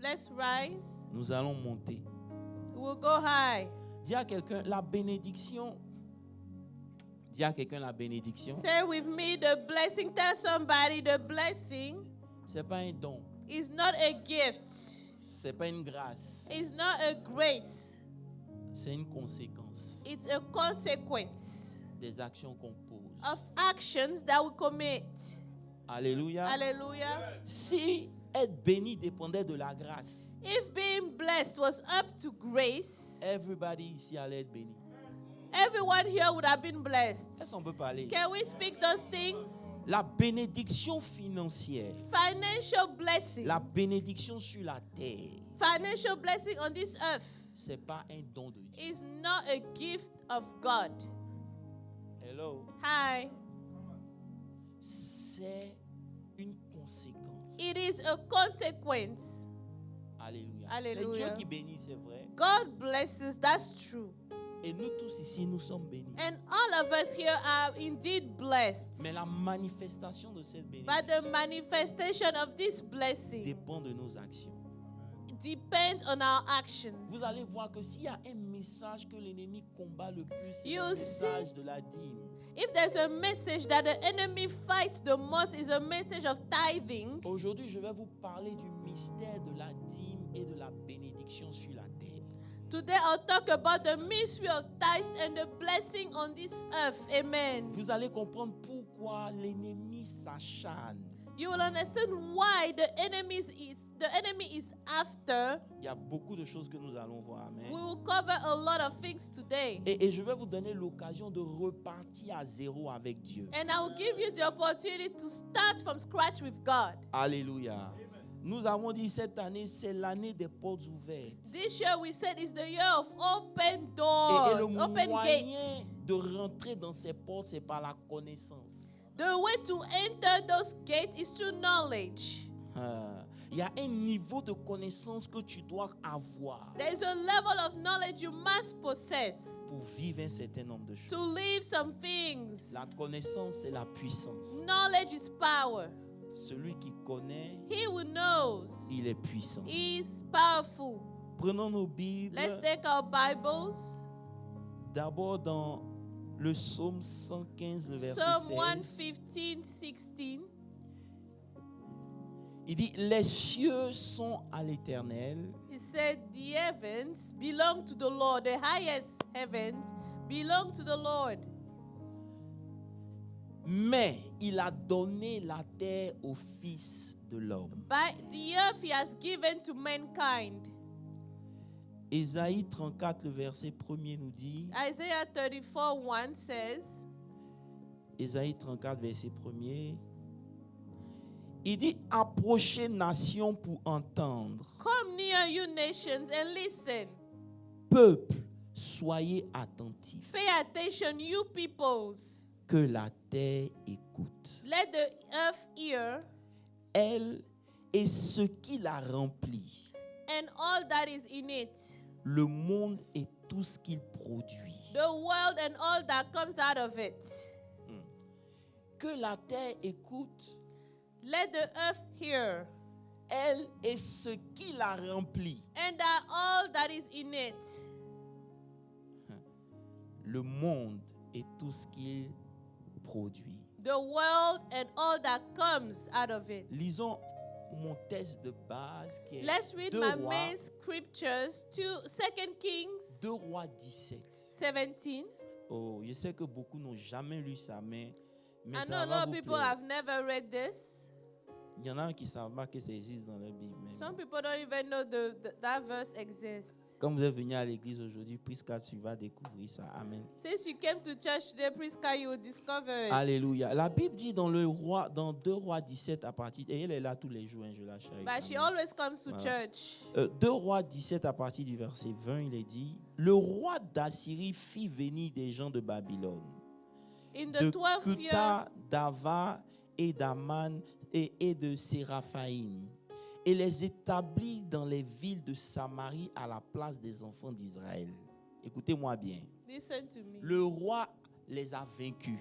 Let's rise. Nous allons monter. We'll go high. Dis à quelqu'un la bénédiction. Dis à quelqu'un la bénédiction. Say with me the blessing. Tell somebody the blessing C'est pas un don. is not a gift. C'est pas une grâce. It's not a grace. C'est une conséquence It's a consequence des actions qu'on pose. of actions that we commit. Alléluia. Hallelujah. Si être béni dépendait de la grâce, If being blessed was up to grace, everybody ici allait être béni. everyone here would have been blessed. Est-ce qu'on peut parler? Can we speak those things? La bénédiction financière, Financial blessing. la bénédiction sur la terre, Financial blessing on this earth c'est pas un don de Dieu. is not a gift of God. Hello. Hi. C'est une conséquence. It is a consequence. Alléluia. Alléluia. C'est Dieu qui bénit, c'est vrai. God blesses, that's true. Et nous tous ici, nous sommes bénis. And all of us here are indeed blessed. Mais la manifestation de cette But bénédiction the manifestation of this blessing dépend de nos actions. depends on our actions. Vous allez voir que s'il y a un message que l'ennemi combat le plus, c'est You le message de la dîme. If there's a message that the enemy fights the most, is a message of tithing. Aujourd'hui, je vais vous parler du mystère de la dîme et de la bénédiction sur la terre. Today I'll talk about the mystery of tithes and the blessing on this earth. Amen. Vous allez comprendre pourquoi l'ennemi s'acharne. You will understand why the enemy is after. Il y a beaucoup de choses que nous allons voir. Amen. We will cover a lot of things today. Et je vais vous donner l'occasion de repartir à zéro avec Dieu. And I will give you the opportunity to start from scratch with God. Alléluia. Nous avons dit cette année, c'est l'année des portes ouvertes. This year we said is the year of open Et doors, le open moyen gates. de rentrer dans ces portes, c'est par la connaissance. The way to enter those gates is through knowledge. Il y a un niveau de connaissance que tu dois avoir There is a level of knowledge you must possess pour vivre un certain nombre de choses. to live some things. La connaissance, c'est la puissance. Knowledge is power. Celui qui connaît, He who knows il est puissant. is powerful. Prenons nos Bibles. Let's take our Bibles. D'abord dans le psaume 115, le verset Psalm 16. 115, 16. Il dit, les cieux sont à l'Éternel, He said, the heavens belong to the Lord. The highest heavens belong to the Lord. mais il a donné la terre au Fils de l'homme. By the earth he has given to mankind. Ésaïe 34, le verset 1er nous dit, Isaiah 34, 1 says, Ésaïe 34, verset 1er, il dit, approchez nation pour entendre. come near you nations and listen. Peuple, soyez attentifs. Pay attention, you peoples. Que la terre écoute. Let the earth hear, Elle et ce qui la remplit. and all that is in it. Le monde et tout ce qu'il produit. The world and all that comes out of it. Que la terre écoute. Let the earth hear, Elle et ce qui la remplit. and that all that is in it. Le monde et tout ce qu'il produit. The world and all that comes out of it. Lisons mon texte de base qui est Let's read 2 my Rois, main scriptures to 2 Kings 2 Rois 17. 17. Oh, je sais que beaucoup n'ont jamais lu ça, mais I know ça a va lot of vous people plaire. have never read this. Il y en a qui ne savent pas que ça existe dans la Bible. mais Some people don't even know that verse exists. Comme vous êtes venu à l'église aujourd'hui, Prisca, tu vas découvrir ça. Amen. Since you came to church today, Prisca, you will discover it. Alléluia. La Bible dit dans 2 Rois 17 à partir, et elle est là tous les jours, hein, je la chéris. But she Amen. always comes to Voilà. church. 2 Rois 17 à partir du verset 20, il est dit, le roi d'Assyrie fit venir des gens de Babylone, In de the 12th year, Cuta, d'Ava et d'Aman et de Séraphaïm, et les établit dans les villes de Samarie à la place des enfants d'Israël. Écoutez-moi bien. listen to me. Le roi les a vaincus.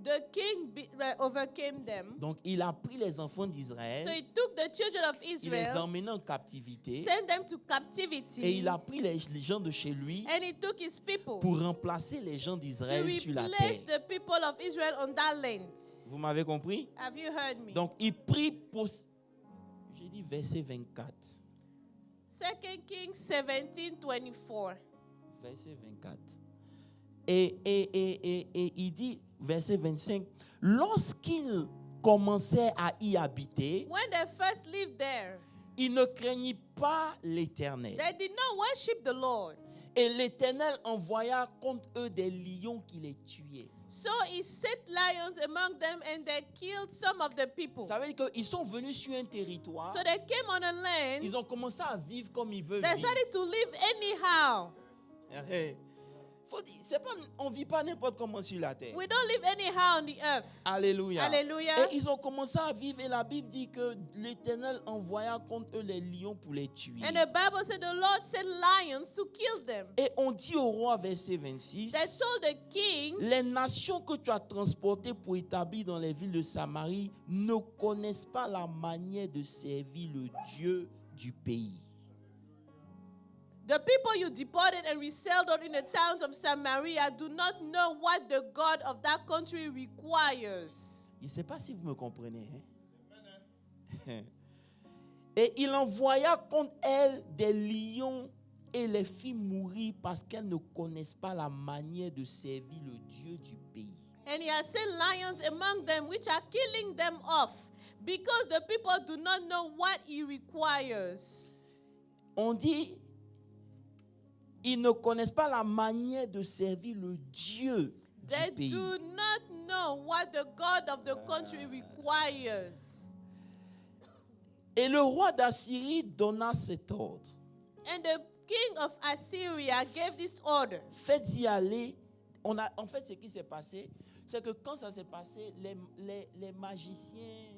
the king overcame them. Donc, il a pris les enfants So d'Israël, he took the children of il les a Israel, emmenés en captivité sent them to et captivity, il a pris les gens de chez lui and he took his people pour remplacer les gens to d'Israël sur la replace terre. the people of Israel on that land. Vous m'avez compris? Have you heard me? Donc, il prie pour... J'ai dit verset 24. 2 Kings 17:24. Verset 24. Et il dit, verset 25, lorsqu'il commençait à y habiter, When they first lived there, il ne craignit pas l'Éternel. they did not worship the Lord. Et l'Éternel envoya contre eux des lions qui les tuaient. So he set lions among them and they killed some of the people. Ça veut dire qu'ils sont venus sur un territoire, So they came on a land. ils ont commencé à vivre comme ils veulent They vivre. started to live anyhow. Faut dire, on ne vit pas n'importe comment sur la terre. We don't live anyhow on the earth. Alléluia. Hallelujah. Et ils ont commencé à vivre et la Bible dit que l'Éternel envoya contre eux les lions pour les tuer. And the Bible said the Lord sent lions to kill them. Et on dit au roi, verset 26, They told the king, les nations que tu as transportées pour établir dans les villes de Samarie ne connaissent pas la manière de servir le Dieu du pays. the people you deported and resettled in the towns of Samaria do not know what the God of that country requires. Je ne sais pas si vous me comprenez. Hein? Et il envoya contre elles des lions et les fit mourir parce qu'elles ne connaissent pas la manière de servir le Dieu du pays. And he has sent lions among them, which are killing them off, because the people do not know what he requires. On dit, ils ne connaissent pas la manière de servir le Dieu They du pays. do not know what the God of the country requires. Et le roi d'Assyrie donna cet ordre. And the king of Assyria gave this order. Faites-y aller. En fait, ce qui s'est passé, c'est que quand ça s'est passé, les magiciens,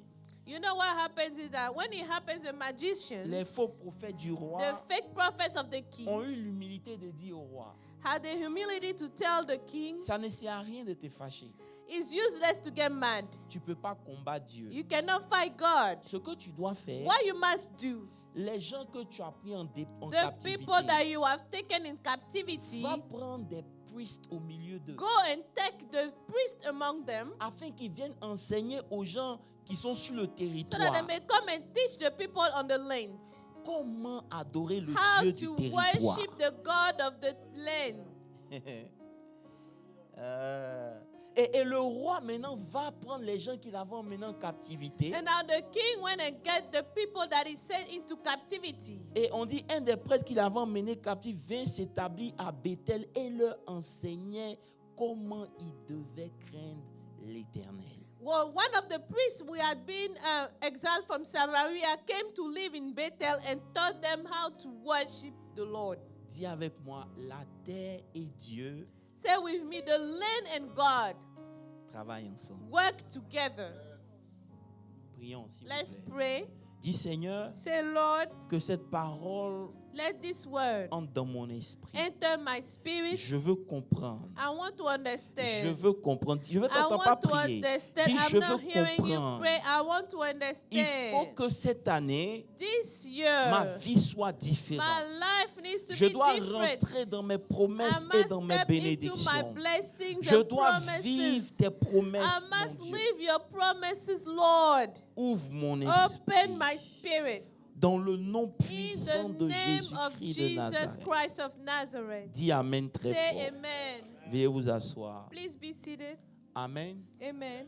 You know what happens is that when it happens, the magicians, les faux prophètes du roi the fake prophets of the ont king, eu l'humilité de dire au roi, had the humility to tell the king, ça ne sert à rien de te fâcher. it's useless to get mad. Tu ne peux pas combattre Dieu. You cannot fight God. Ce que tu dois faire, What you must do, les gens que tu as pris en the captivité, people that you have taken in captivity, va prendre des priests au milieu d'eux, go and take the priest among them, afin qu'ils viennent enseigner aux gens qui sont sur le so that they territoire may come and teach the people on the land comment adorer le how Dieu du to territoire. worship the God of the land. Et le roi maintenant va prendre les gens qu'il avait emmenés en captivité. And now the king went and get the people that he sent into captivity. Et on dit un des prêtres qu'il avait emmenés captifs vint s'établir à Bethel et leur enseignait comment ils devaient craindre l'Éternel. Well, one of the priests who had been exiled from Samaria came to live in Bethel and taught them how to worship the Lord. Dis avec moi, la terre et Dieu Say with me, the land and God travaillent ensemble. work together. Prions, s'il Let's vous plaît. pray. Dis Seigneur, Say, Lord, que cette parole let this word entre dans mon esprit. enter my spirit. Je veux comprendre. I want to Je understand. veux comprendre. Je veux I t'entendre pas want to prier. understand. Dis, je I'm veux not hearing you comprendre. pray. I want to Il faut understand. que cette année, This ma year, vie soit différente. my life needs to Je be dois different. rentrer dans mes I promesses et must dans mes step into my bénédictions. blessings Je and dois vivre promises. tes promesses, I mon must Dieu. live your promises, Lord. Ouvre mon Open my esprit spirit. dans le nom In puissant the de name of Jésus-Christ de Jesus Nazareth. Christ of Nazareth. Dis Amen très Say fort. amen. Veuillez vous asseoir. Please be seated. Amen. Amen.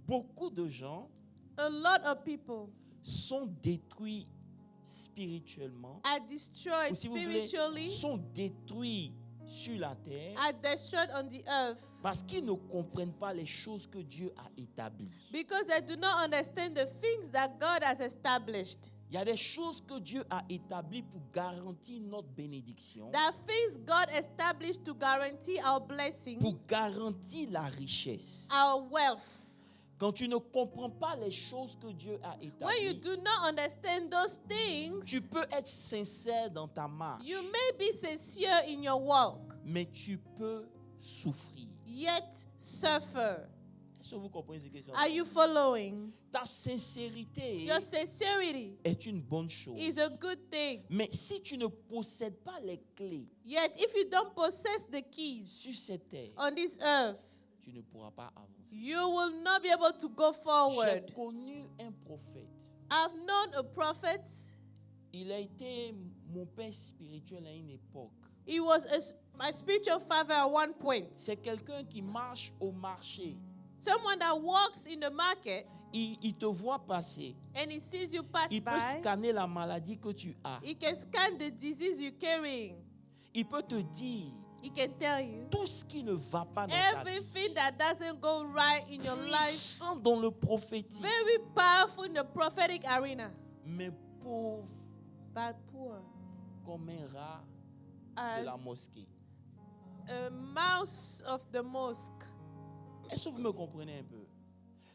Beaucoup de gens A lot of people sont détruits spirituellement, are destroyed ou si vous voulez, spiritually, sont détruits sur la terre are destroyed on the earth parce qu'ils ne comprennent pas les choses que Dieu a établies. because they do not understand the things that God has established. Il y a des choses que Dieu a établies pour garantir notre bénédiction, There are things God established to guarantee our blessings, pour garantir la richesse. our wealth. Quand tu ne comprends pas les choses que Dieu a when you établies, do not understand those things, tu peux être sincère dans ta marche, you may be sincere in your walk, mais tu peux souffrir. yet suffer. Est-ce que vous comprenez ce que je suis en Are train de you dire? following? Ta sincérité Your sincerity est une bonne chose. is a good thing. Mais si tu ne possèdes pas les clés Yet if you don't possess the keys sur cette terre, on this earth, tu ne pourras pas avancer. you will not be able to go J'ai forward. connu un prophète. I've known a prophet. Il a été mon père spirituel à une époque. He was my spiritual father at one point. C'est quelqu'un qui marche au marché. Someone that walks in the market Il te voit passer. and he sees you pass Il peut by. scanner la maladie que tu as. He can scan the disease you're carrying. Il peut te dire He can tell you tout ce qui ne va pas dans ta vie. everything that doesn't go right in your life. Puissant dans le prophétique, Very powerful in the prophetic arena, mais pauvre but poor comme un rat de la as mosquée. a mouse of the mosque. Est-ce que vous me comprenez un peu?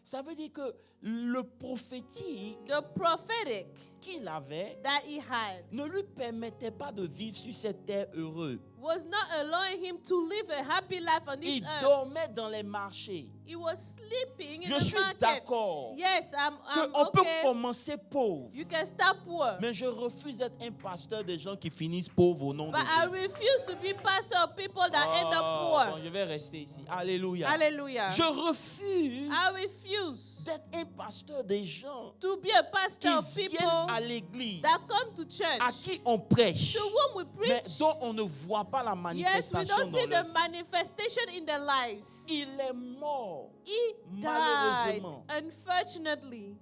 Ça veut dire que le prophétique The prophetic qu'il avait that he had ne lui permettait pas de vivre sur cette terre heureuse. was not allowing him to live a happy life on this Il earth. dormait dans les marchés. He was sleeping in Je the suis market. d'accord Yes, I'm On peut okay. commencer pauvre. You can start poor. Mais je refuse d'être un pasteur des gens qui finissent pauvres au nom de But I Jésus. refuse to be pastor of people that end up Bon, poor. je vais rester ici. Alléluia. Hallelujah. Je refuse I refuse d'être un pasteur des gens to be a qui pastor of viennent people à l'église, that come to à church, qui on prêche, to whom we mais preach. dont on ne voit pas la Yes, we manifestation don't see dans the leur vie. manifestation in their lives. Il est mort He died, malheureusement unfortunately,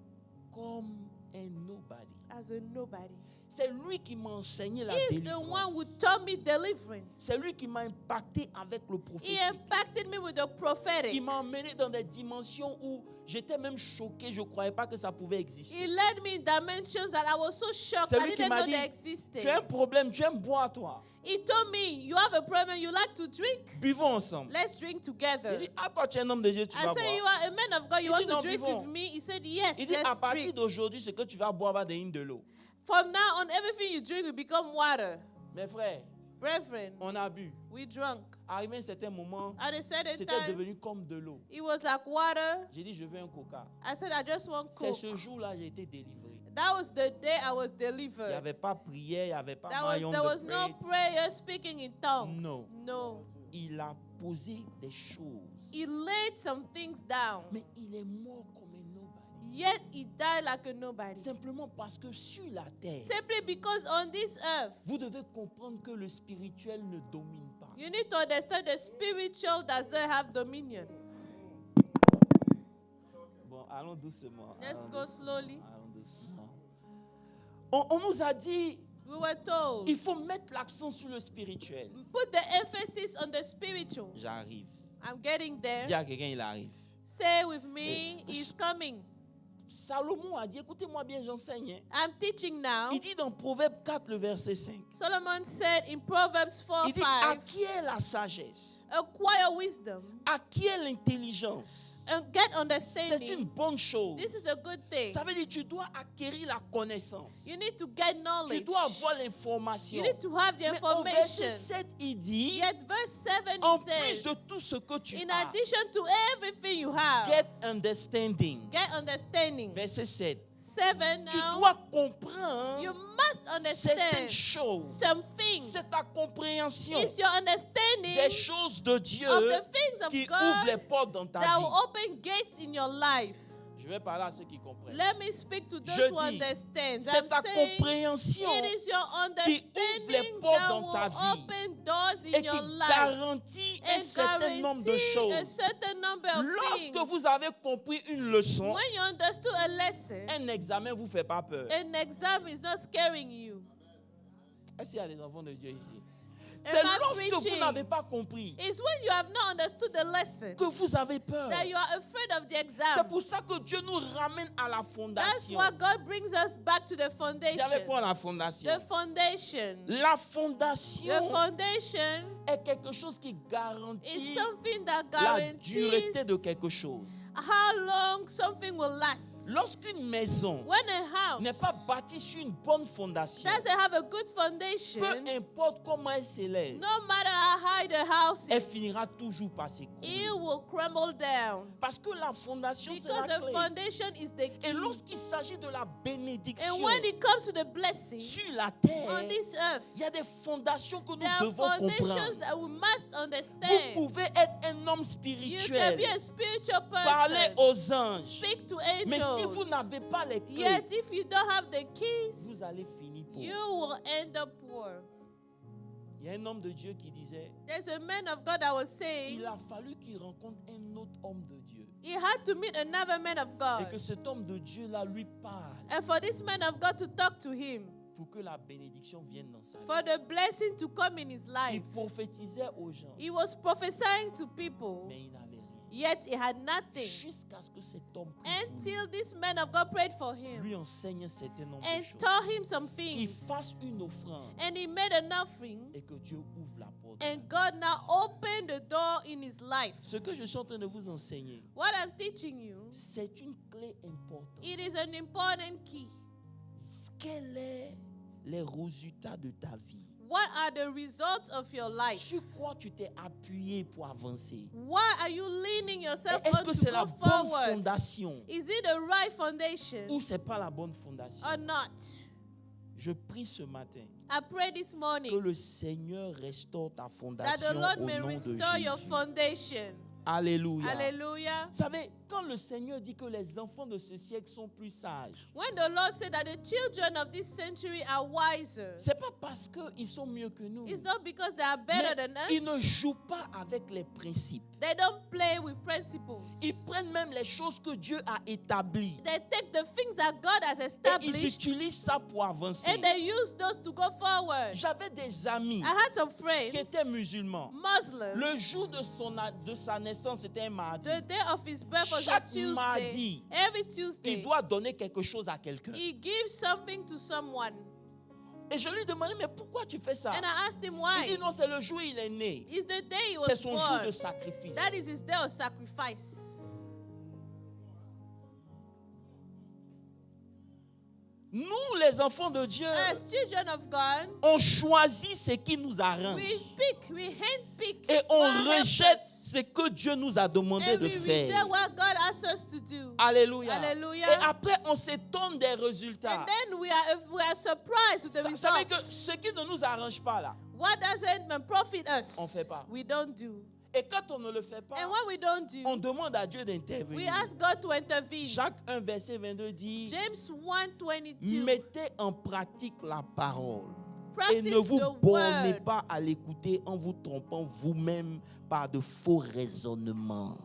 comme un nobody. as a nobody. C'est lui qui m'a enseigné la He's the one who délivrance. taught me deliverance. C'est lui qui m'a impacté avec le He prophétique. impacted me with the prophetic. Il m'a emmené dans des dimensions où j'étais même choqué, je ne croyais pas que ça pouvait He exister. led me in dimensions that I was so shocked C'est I lui qui didn't m'a know dit, they existed. tu as un problème, tu aimes boire toi. He told me, you have a problem, you like to drink? Buvons ensemble. Let's drink Il together. dit, ah toi tu es un homme de Dieu, tu I vas said, you boire. are a man of God, you Il want dit, to non, drink buvons. with me? He said, yes, Il dit, à let's partir drink. d'aujourd'hui, ce que tu vas boire va devenir de l'eau. From now on, everything you drink will become water. Mes frères, Brethren, on a bu. we drunk. Arrivé à un certain moment, At a certain c'était time, devenu comme de l'eau. it was like water. J'ai dit, je veux un coca. I said, I just want C'est Coke. ce jour-là j'ai été délivré. That was the day I was Il n'y delivered. avait pas prière, il n'y avait pas There maillon was de no prêtre. prayer, speaking in tongues. No. No. Il a posé des choses. He laid some things down. Mais il est mort comme un nobody. Yet he died like a nobody. Simplement parce que sur la terre, Simply because on this earth, vous devez comprendre que le spirituel ne domine pas. you need to understand the spiritual does not have dominion. Bon, allons doucement. Let's allons go doucement, slowly. allons doucement. On nous a dit, We were told, il faut mettre l'accent sur le spirituel. put the emphasis on the spiritual. J'arrive. I'm getting Dis there. à quelqu'un, il arrive. Say with me, he's coming. Salomon a dit, écoutez-moi bien, j'enseigne. Hein. I'm teaching now. Il dit dans Proverbe 4, le verset 5. Solomon said in Proverbs 4, Il dit, à 5, qui est la sagesse? acquire wisdom À qui est l'intelligence? and get C'est une understanding. bonne chose. This is a good thing. Ça veut dire que tu dois acquérir la connaissance. You need to get Tu knowledge. dois avoir l'information. You need to have the Mais au verset information. 7, il dit, Yet verse 7 en it plus de says, tout ce que tu in as, addition to everything you have, get understanding. get understanding. Verset 7. 7 Tu now, dois comprendre you must certaines understand choses. some things. C'est ta compréhension It's your understanding des choses de Dieu of the things qui of ouvrent les God portes dans ta that vie. will open gates in your life. Je vais parler à ceux qui comprennent. Let me speak to those Je who dis, understand. c'est I'm ta saying compréhension it is your qui ouvre les understanding portes that dans ta will vie open doors et in your qui life garantit un and certain nombre de guarantee a choses. certain number of Lorsque things. vous avez compris une leçon, When you understood a lesson, un examen ne vous fait pas peur. an exam is not scaring you. Est-ce qu'il y a des enfants de Dieu ici? Am C'est I lorsque vous preaching? n'avez pas compris It's when you have not understood the lesson que vous avez peur. that you are afraid of the C'est exam. pour ça que Dieu nous ramène à la That's fondation. why God brings us back to the foundation. J'avais quoi la fondation? The foundation. La The fondation foundation est quelque chose qui It's garantit something that la dureté guarantees de quelque chose. how long something will last. Lorsqu'une maison When a n'est pas house bâtie sur une bonne fondation, doesn't have a good foundation, peu importe comment elle s'élève, no matter how high the house elle is, finira toujours par s'écrouler. it will crumble down. Parce que la fondation, c'est la Because the clé. foundation is the Et key. lorsqu'il s'agit de la And bénédiction when it comes to the blessing sur la on terre, this earth, il y a des fondations que nous there are devons foundations comprendre. that we must Vous understand. pouvez être un homme You can spirituel, be a spiritual parler person, aux anges, speak to mais si vous angels. n'avez pas les clés, Yet if you don't have the keys, vous allez finir pauvre. you will end up poor. Il y a un homme de Dieu qui disait, There's a man of God that was saying il a fallu qu'il rencontre un autre homme de Dieu. he had to meet another man of Et God. que cet homme de Dieu-là lui parle And for this man of God to talk to him, pour que la bénédiction vienne dans sa vie. for the blessing to come in his Il life. prophétisait aux gens, He was prophesying to people, mais il n'avait rien. yet he had nothing. Jusqu'à ce que cet homme prie pour Until this man of God prayed for lui, him lui enseigne un certain nombre and de choses. taught him some Qu'il things. fasse une offrande And he made an offering, et que Dieu ouvre la porte. and God now opened the door in his life. Ce que je suis en train de vous enseigner, What I'm teaching you, c'est une clé importante. it is an important key. Quels sont les résultats de ta vie? What are the results of your life? Sur quoi tu t'es appuyé pour avancer? Why are you leaning yourself Est-ce on que to c'est la go bonne forward? fondation Is it the right foundation ou c'est pas la bonne fondation? or not? Je prie ce matin I pray this que morning le Seigneur restaure ta that the fondation Lord au may nom de restore your Jésus. foundation. Alléluia. Hallelujah. Vous savez, quand le Seigneur dit que les enfants de ce siècle sont plus sages, When the Lord said that the children of this century are wiser, c'est pas parce qu'ils sont mieux que nous. it's not because they are better Mais than ils ne us. jouent pas avec les principes. They don't play with principles. Ils prennent même les choses que Dieu a établies. They take the things that God has Et ils established utilisent ça pour avancer. and they use those to go forward. J'avais des amis I had some qui friends, étaient musulmans. Muslims. Le jour de sa naissance, c'était un mardi. The day of his birth was a Chaque Tuesday. mardi, Every Il Tuesday, doit donner quelque chose à quelqu'un. he gives something to someone. Et je lui demandais, mais pourquoi tu fais ça? And I asked him Il why. dit, non, c'est le jour où il est né. It's the day he C'est was son jour de born. sacrifice. That is his day of sacrifice. Nous, les enfants de Dieu, As children of God, on choisit ce qui nous arrange. we handpick Et on what helps rejette us. ce que Dieu nous a demandé And de we faire. reject what God asks us to do. Alléluia. Hallelujah. Et après, on s'étonne des résultats. And then we are surprised with the Vous savez que results. ce qui ne nous arrange pas là, What doesn't profit us, On fait pas. we don't do. et quand on ne le fait pas, And when we don't on do, demande à Dieu we d'intervenir. ask God to intervene. Jacques 1, verset 22 dit, James 1:22. mettez en pratique la parole. Et Practice ne vous the bornez word. pas à l'écouter en vous trompant vous-même par de faux raisonnements.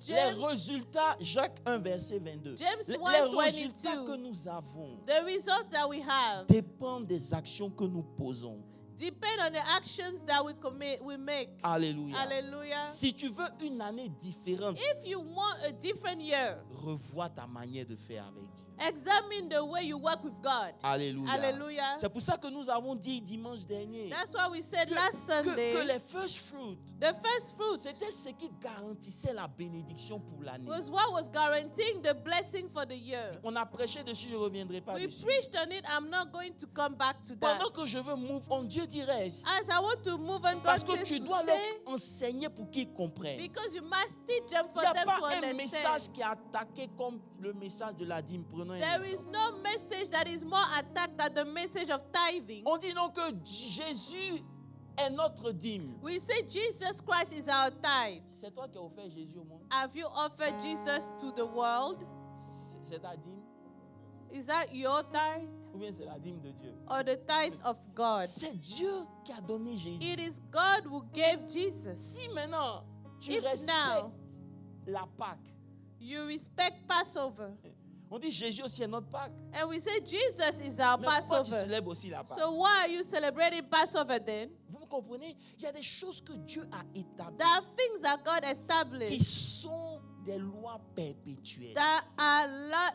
Les James, résultats, Jacques 1, verset 22. James Les 1:22. résultats que nous avons the results that we have dépendent des actions que nous posons. depend on the actions that we make. Alléluia. Hallelujah. Si tu veux une année différente, If you want a different year, revois ta manière de faire avec Dieu. examine the way you work with God. Alléluia. Hallelujah. C'est pour ça que nous avons dit dimanche dernier That's why we said que, last que Sunday, les first fruits, the first fruits c'était ce qui garantissait la bénédiction pour l'année. was what was guaranteeing the blessing for the year. On a prêché dessus, je ne reviendrai pas We dessus. preached on it. I'm not going to come back to that. Pendant que je veux move on, Dieu dirait, As I want to move on, God parce que says tu to dois stay leur enseigner pour qu'ils comprennent. because you must teach them Il for n'y a them pas to un understand. message qui est attaqué comme le message de la dîme. Prenons un There exemple. is no message that is more attacked than the message of tithing. On dit non que Jésus est notre dîme. We say Jesus Christ is our tithe. C'est toi qui as offert Jésus au monde. Have you offered Jesus to the world? C'est ta dîme Is that your tithe ou bien c'est la dîme de Dieu? or the tithe of God? C'est Dieu qui a donné Jésus. It is God who gave Jesus. Si maintenant tu If respectes now- la Pâque, You respect Passover. on dit Jésus aussi est notre Pâque. And we say Jesus is our Mais pourquoi tu Passover. célèbres aussi la Pâque? So why are you celebrating Passover then? Vous me comprenez? Il y a des choses que Dieu a établies There are things that God qui established sont des lois perpétuelles. that are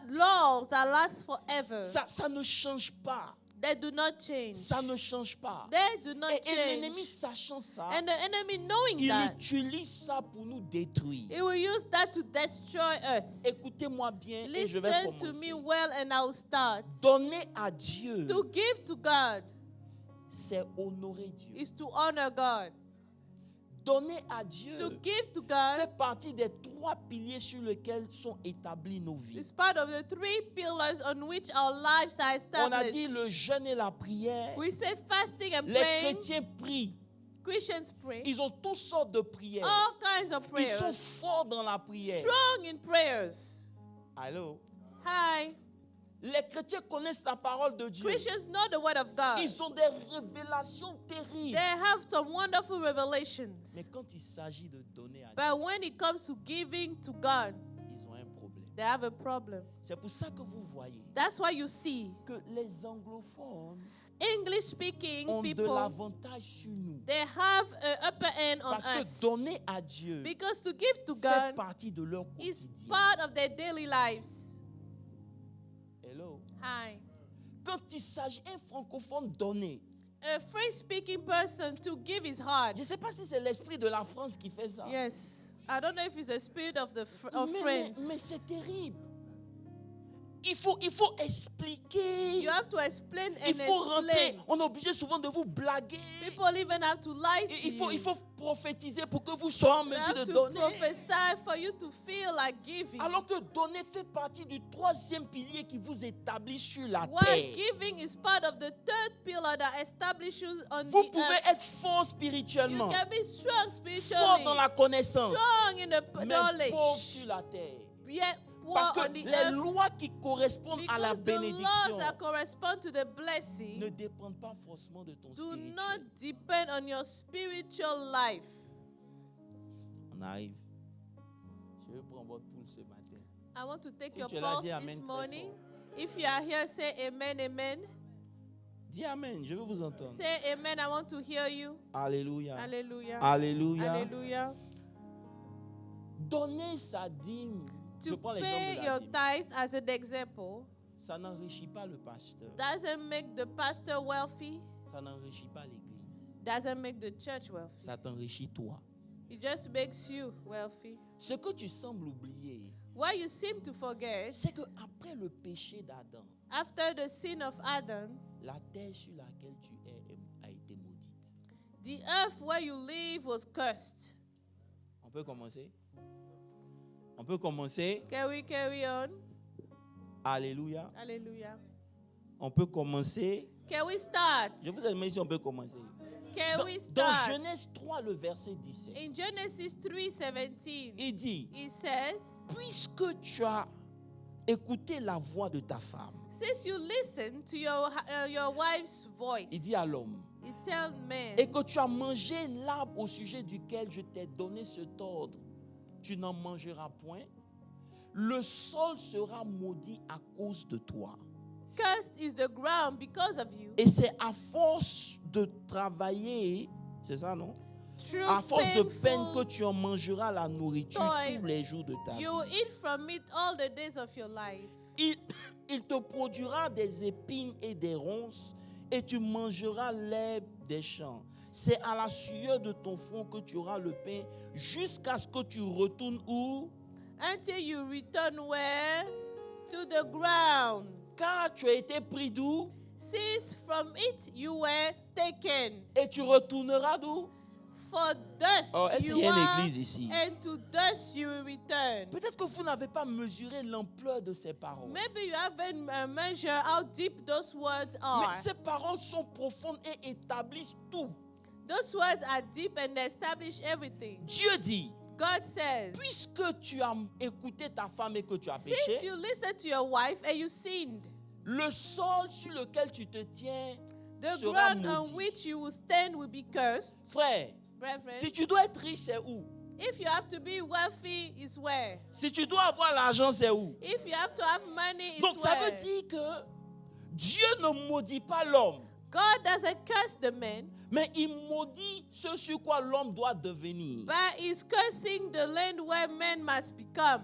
laws that last forever. Ça ne change pas. They do not change. Ça ne change pas. They do not Et l'ennemi, change. sachant ça, And the enemy knowing il that, utilise ça pour nous détruire. he will use that to destroy us. Écoutez-moi bien et je vais Listen to me commencer. well and I'll start. Donner à Dieu, To give to God c'est honorer Dieu. is to honor God. Donner à Dieu To give to God fait partie des 3 piliers sur lesquels sont établis nos vies. is part of the 3 pillars on which our lives are On a dit established. le jeûne et la prière. We say fasting and Les praying. chrétiens prient. Christians pray. Ils ont toutes sortes de prières. All kinds of Ils sont prayers. forts dans la prière. Strong in prayers. Allô? Hi. Les chrétiens connaissent la parole de Dieu. Christians know the word of God. Ils ont des révélations terribles. They have some wonderful Mais revelations. quand il s'agit de donner à Dieu, But when it comes to giving to God, ils ont un problème. they have a problem. C'est pour ça que vous voyez That's why you see que les anglophones English speaking ont de people, l'avantage sur nous. they have an upper hand on Parce que us. donner à Dieu Because to give to fait God partie de leur is quotidien. part of their daily lives. Hello? Hi. Quand il s'agit un francophone donner, A French speaking person to give is hard. je ne sais pas si c'est l'esprit de la France qui fait ça. Yes. I don't know if it's a spirit of of mais friends. c'est terrible. Il faut expliquer. You have to explain and Il faut rentrer. explain. On est obligé souvent de vous blaguer. People even have to lie to Il you. faut prophétiser pour que vous soyez en You mesure de have to donner. prophesy for you to feel like giving. Alors que donner fait partie du 3e pilier qui vous établit sur la While terre. giving is part of the 3rd pillar that establishes on Vous the pouvez earth. être fort You spirituellement, can be strong fort spiritually, dans la connaissance, strong in the mais pauvre knowledge, sur la terre. yet poor Parce que on the les earth. lois qui correspondent à la Because the laws bénédiction that correspond to the ne blessing dépendent pas forcément de ton do spirituel. not depend on your spiritual life. On arrive. Je vais prendre votre pouls ce matin. I want to take Si your tu es là, pulse dis amen this très morning. fort. If you are here, say amen, amen. Dis amen, je veux vous entendre. Say amen, I want to hear you. Alléluia. Hallelujah. Alléluia. Hallelujah. Donner sa dîme, je To prends l'exemple pay de la your dîme, tithe as an example ça n'enrichit pas le pasteur, doesn't make the pastor wealthy, ça n'enrichit pas l'église, doesn't make the church wealthy. ça t'enrichit toi. It just makes you wealthy. Ce que tu sembles oublier, What you seem to forget, c'est que après le péché d'Adam, after the sin of Adam, la terre sur laquelle tu es a été maudite. the earth where you live was cursed. On peut commencer? On peut commencer? Can we carry on? Alléluia. Hallelujah. On peut commencer? Can we start? Je vous ai demandé si on peut commencer. Can Dans, we dans start? Genèse 3, le verset 17, In Genesis 3:17, il dit, it says, puisque tu as écouté la voix de ta femme, since you listen to your wife's voice, il dit à l'homme, it tells men, et que tu as mangé l'arbre au sujet duquel je t'ai donné cet ordre, tu n'en mangeras point, le sol sera maudit à cause de toi. cursed is the ground because of you. Et c'est à force de travailler, c'est ça non? Through À force de peine que painful, tu en mangeras la nourriture toil, tous les jours de ta vie. you will eat from it all the days of your life. Il te produira des épines et des ronces, et tu mangeras l'herbe des champs. C'est à la sueur de ton front que tu auras le pain, jusqu'à ce que tu retournes où? Until you return where? To the ground. Car tu as été pris d'où? Since from it you were taken. Et tu retourneras d'où? For dust Oh, est-ce you qu'il y a une are, église ici? and to dust you will return. Peut-être que vous n'avez pas mesuré l'ampleur de ces paroles. Maybe you haven't measured how deep those words are. Mais ces paroles sont profondes et établissent tout. Those words are deep and they establish everything. Dieu dit, God says, puisque tu as écouté ta femme et que tu as since péché, you listened to your wife and you sinned, le sol sur lequel tu te tiens the sera ground on maudit. which you will stand will be cursed. Frère, Brethren, si tu dois être riche, c'est où? if you have to be wealthy, is where? Si tu dois avoir l'argent, c'est où? If you have to have money, Donc is ça where? veut dire que Dieu ne maudit pas l'homme, God doesn't curse the man, mais il maudit ce sur quoi l'homme doit devenir. but he's cursing the land where man must become.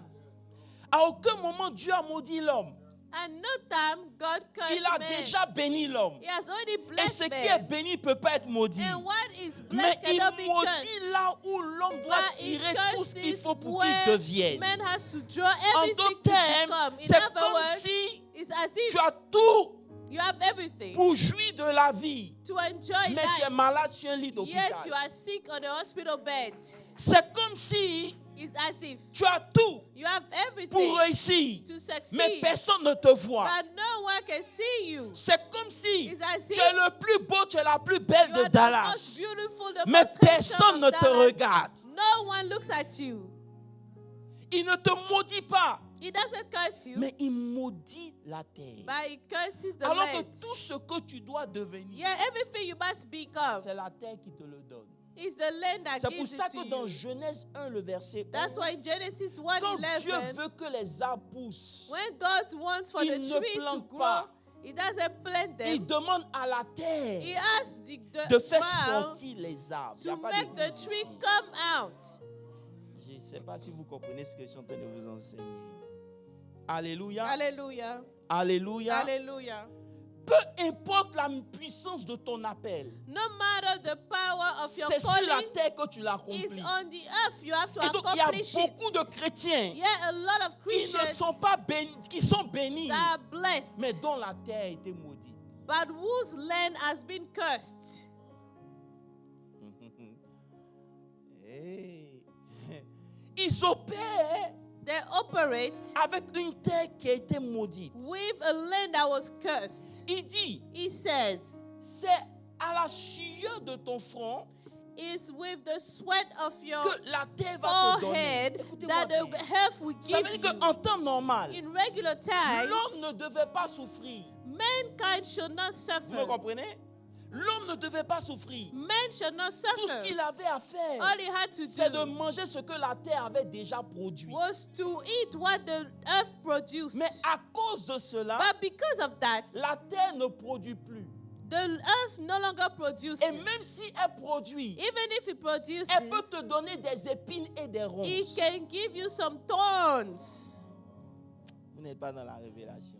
À aucun moment Dieu a maudit l'homme. And no time God cursed Il a man. déjà béni l'homme. He has already Et blessed ce qui est man. béni ne peut pas être maudit. And what is Mais blessed il cannot be maudit cursed. là où l'homme doit But he tirer tout ce qu'il curses faut pour qu'il where devienne. man has to draw En everything d'autres to termes, become. In c'est other comme words, si it's as tu if as tout you have everything pour jouir de la vie, to enjoy mais tu es life. malade sur un lit Yet d'hôpital. you are sick on a hospital bed. C'est comme si It's as if tu as tout you have pour everything réussir, to mais succeed, personne ne te voit. but no one can see you. C'est comme si It's as tu if es le plus beau, tu es la plus belle you de are the most Dallas, beautiful, the mais most handsome personne ne of te Dallas. regarde. No one looks at you. Il ne te maudit pas, He doesn't curse you, mais il maudit la terre. but he curses the Alors land. que tout ce que tu dois devenir, Yeah, everything you must become c'est la terre qui te le donne. is the land that C'est pour gives ça it que to dans you. Genèse 1, le verset 11, That's why in Genesis quand Dieu 1:11, veut que les arbres poussent, when God wants for the il ne tree to plante grow, pas. He doesn't plant il them. demande à la He terre asks the de faire ground sortir les arbres. Il y a to pas make the d'église tree ici. come out. Je ne sais pas si vous comprenez ce que je suis en train de vous enseigner. Alléluia. Hallelujah. Alléluia. Hallelujah. Peu importe la puissance de ton appel, No matter the power of your c'est sur la calling, terre que tu is l'accomplis. on the earth. You have to Et donc, il y a accomplish beaucoup de it. chrétiens Yeah, a lot of qui ne Christians sont pas bénis, qui sont bénis, that are blessed, mais dont la terre a été maudite. but whose land has been cursed. Hey. Ils opèrent They operate avec une terre qui a été maudite. with a land that was cursed. Il dit, He says, c'est à la sueur de ton front it's with the sweat of your que la terre va te donner. forehead Écoutez-moi that the bien. earth will Ça give veut you. dire qu'en temps normal, In regular times, l'homme ne devait pas souffrir. mankind should not Vous me suffer. comprenez? L'homme ne devait pas souffrir. Man should not Tout ce suffer. qu'il avait à faire, All he had to c'est de do manger ce que la terre avait déjà produit. was to eat what the earth produced. Mais à cause de cela, But because of that, la terre ne produit plus. the earth no longer produces. Et même si elle produit, Even if it produces, elle peut te donner des épines et des it ronces. can give you some thorns. Vous n'êtes pas dans la révélation.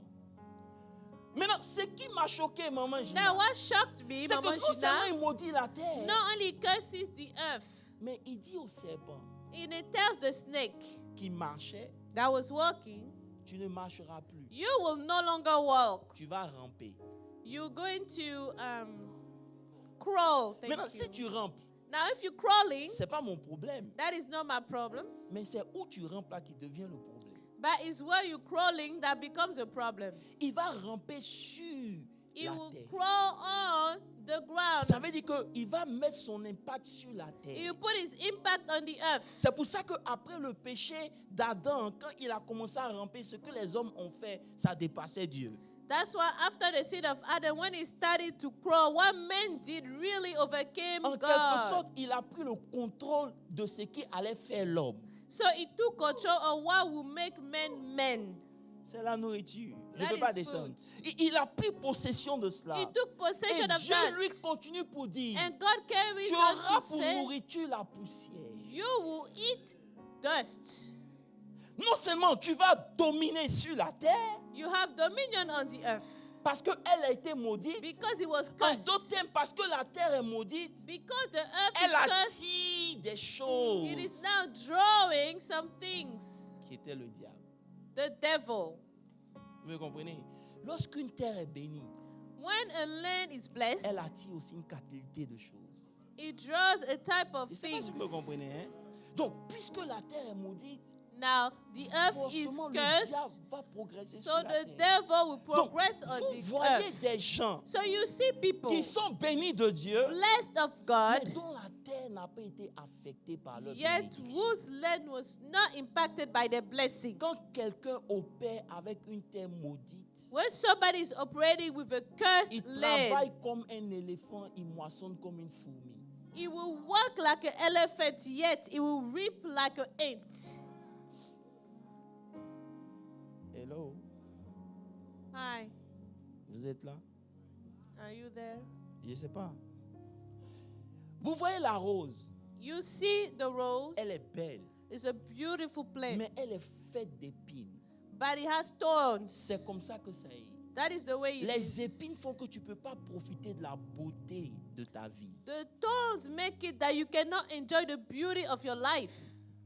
Maintenant, ce qui m'a choqué, maman Now, Gina, what shocked me, c'est que Mama non seulement Gina, il maudit la terre, not only curses the earth, mais il dit au serpent and it tells the snake qui marchait, that was walking, tu ne marcheras plus, you will no longer walk. tu vas ramper. You're going to crawl. Thank Maintenant, you. si tu rampes, Now, if you're crawling, c'est pas mon problème, that is not my problem. mais c'est où tu rampes là qui devient le problème. But it's where you're crawling that becomes a problem. Il va ramper sur He la will terre. crawl on the ground. Ça veut dire qu'il va mettre son impact sur la He terre. will put his impact on the earth. C'est pour ça qu'après le péché d'Adam, quand il a commencé à ramper, ce que les hommes ont fait, ça dépassait Dieu. That's why after the seed of Adam, when he started to crawl, what man did really overcame En quelque God. sorte, il a pris le contrôle de ce qui allait faire l'homme. So he took control of what will make men men. C'est la nourriture. Je ne That peux pas is descendre. food. Il a pris possession de cela. He took Et possession of Dieu that. lui continue pour dire, And God carries tu on auras to pour say, nourriture la poussière. you will eat dust. Non seulement tu vas dominer sur la terre, You have dominion on the earth. parce qu'elle a été maudite. Because it was En cursed. d'autres termes, parce que la terre est maudite, Because the earth elle is cursed, attire des choses it is now drawing some things. qui étaient le diable. The devil. Vous comprenez? Lorsqu'une terre est bénie, When a land is blessed, elle attire aussi une quantité de choses. it draws a type of Je ne sais pas si things. vous me comprenez. Hein? Donc, puisque la terre est maudite, Now, the earth is forcément le diable cursed, va progresser so sur la the terre. devil will Donc, progress on vous the voyez earth. des gens So you see people qui sont bénis de Dieu, blessed of mais God, dont la terre n'a pas été affectée par leur yet bénédiction. whose land was not impacted by the blessing. Quand quelqu'un opère avec une terre maudite, When somebody is operating with a cursed il land, travaille comme un éléphant, il moissonne comme une fourmi. it will work like an elephant, yet it will reap like an ant. Hello, Hi, vous êtes là? are you there? Je ne sais pas. Vous voyez la rose, You see the rose. elle est belle, It's a beautiful plant, mais elle est faite d'épines. but it has thorns. C'est comme ça que ça est. That is the way it Les is. épines font que tu ne peux pas profiter de la beauté de ta vie. The thorns make it that you cannot enjoy the beauty of your life.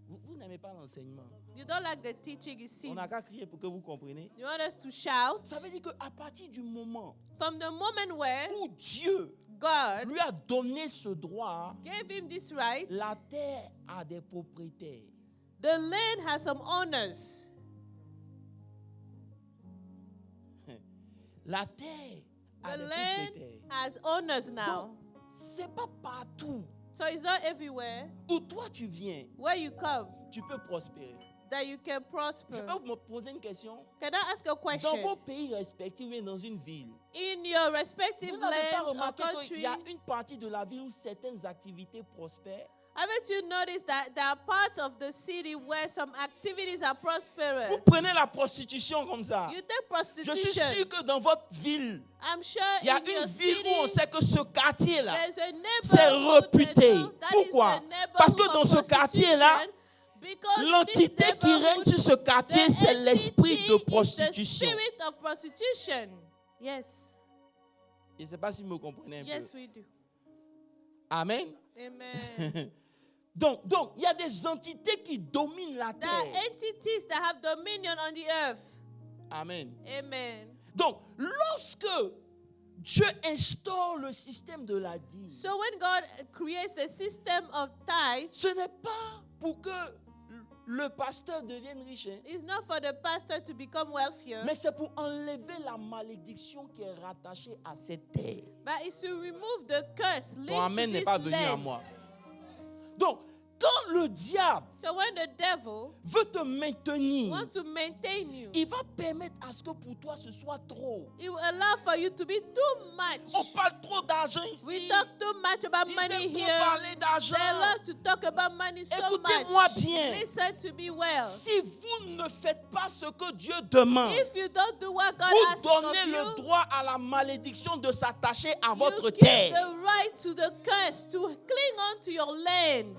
Vous n'aimez pas l'enseignement. You don't like the teaching, it On seems. n'a qu'à crier pour que vous compreniez. You want us to shout? Ça veut dire qu'à partir du moment From the moment where où Dieu God lui a donné ce droit, gave him this right, la terre a des propriétaires. the land has some owners. La terre a The des land propriétaires. has owners now. C'est pas partout So it's not everywhere où toi tu viens, where you come tu peux prospérer. that you can Je prosper. peux vous me poser une question. Can I ask a Dans question? vos pays respectifs ou dans une ville, In your respective vous n'avez pas lands or remarqué qu'il country, y a une partie de la ville où certaines activités prospèrent? haven't you noticed that there are parts of the city where some activities are prosperous? Vous prenez la prostitution comme ça. You take Je suis prostitution. sûr que dans votre ville, I'm sure il y a in your une ville city, où on sait que ce quartier-là, there's a c'est neighborhood réputé. that know that Pourquoi? is the neighborhood Parce que for dans ce quartier-là, prostitution, because l'entité this qui règne neighborhood, sur ce quartier, the c'est l'esprit entity de is the prostitution. spirit of prostitution. Yes. Je ne sais pas si vous me comprenez un Yes, peu. we do. Amen. Amen. Donc, il y a des entités qui dominent la There are terre. entities that have dominion on the earth. Amen. Amen. Donc, lorsque Dieu instaure le système de la dîme, So when God creates a system of tithe, ce n'est pas pour que le pasteur devienne riche, hein, it's not for the pastor to become wealthier, mais c'est pour enlever la malédiction qui est rattachée à cette terre. but it's to remove the curse Ton linked amen to n'est this pas venu à land. moi. Donc, quand le diable So when the devil veut te maintenir, wants to maintain you, il va permettre à ce que pour toi ce soit trop. it will allow for you to be too much. On parle trop d'argent We ici. talk too much about Ils money aiment trop here. parler d'argent. They love to talk about money so Écoutez-moi much. bien. Listen to me well. Si vous ne faites pas ce que Dieu demande, If you don't do what God vous asks of donnez le you, droit à la malédiction de s'attacher à votre you give terre. the right to the curse to cling on to your land.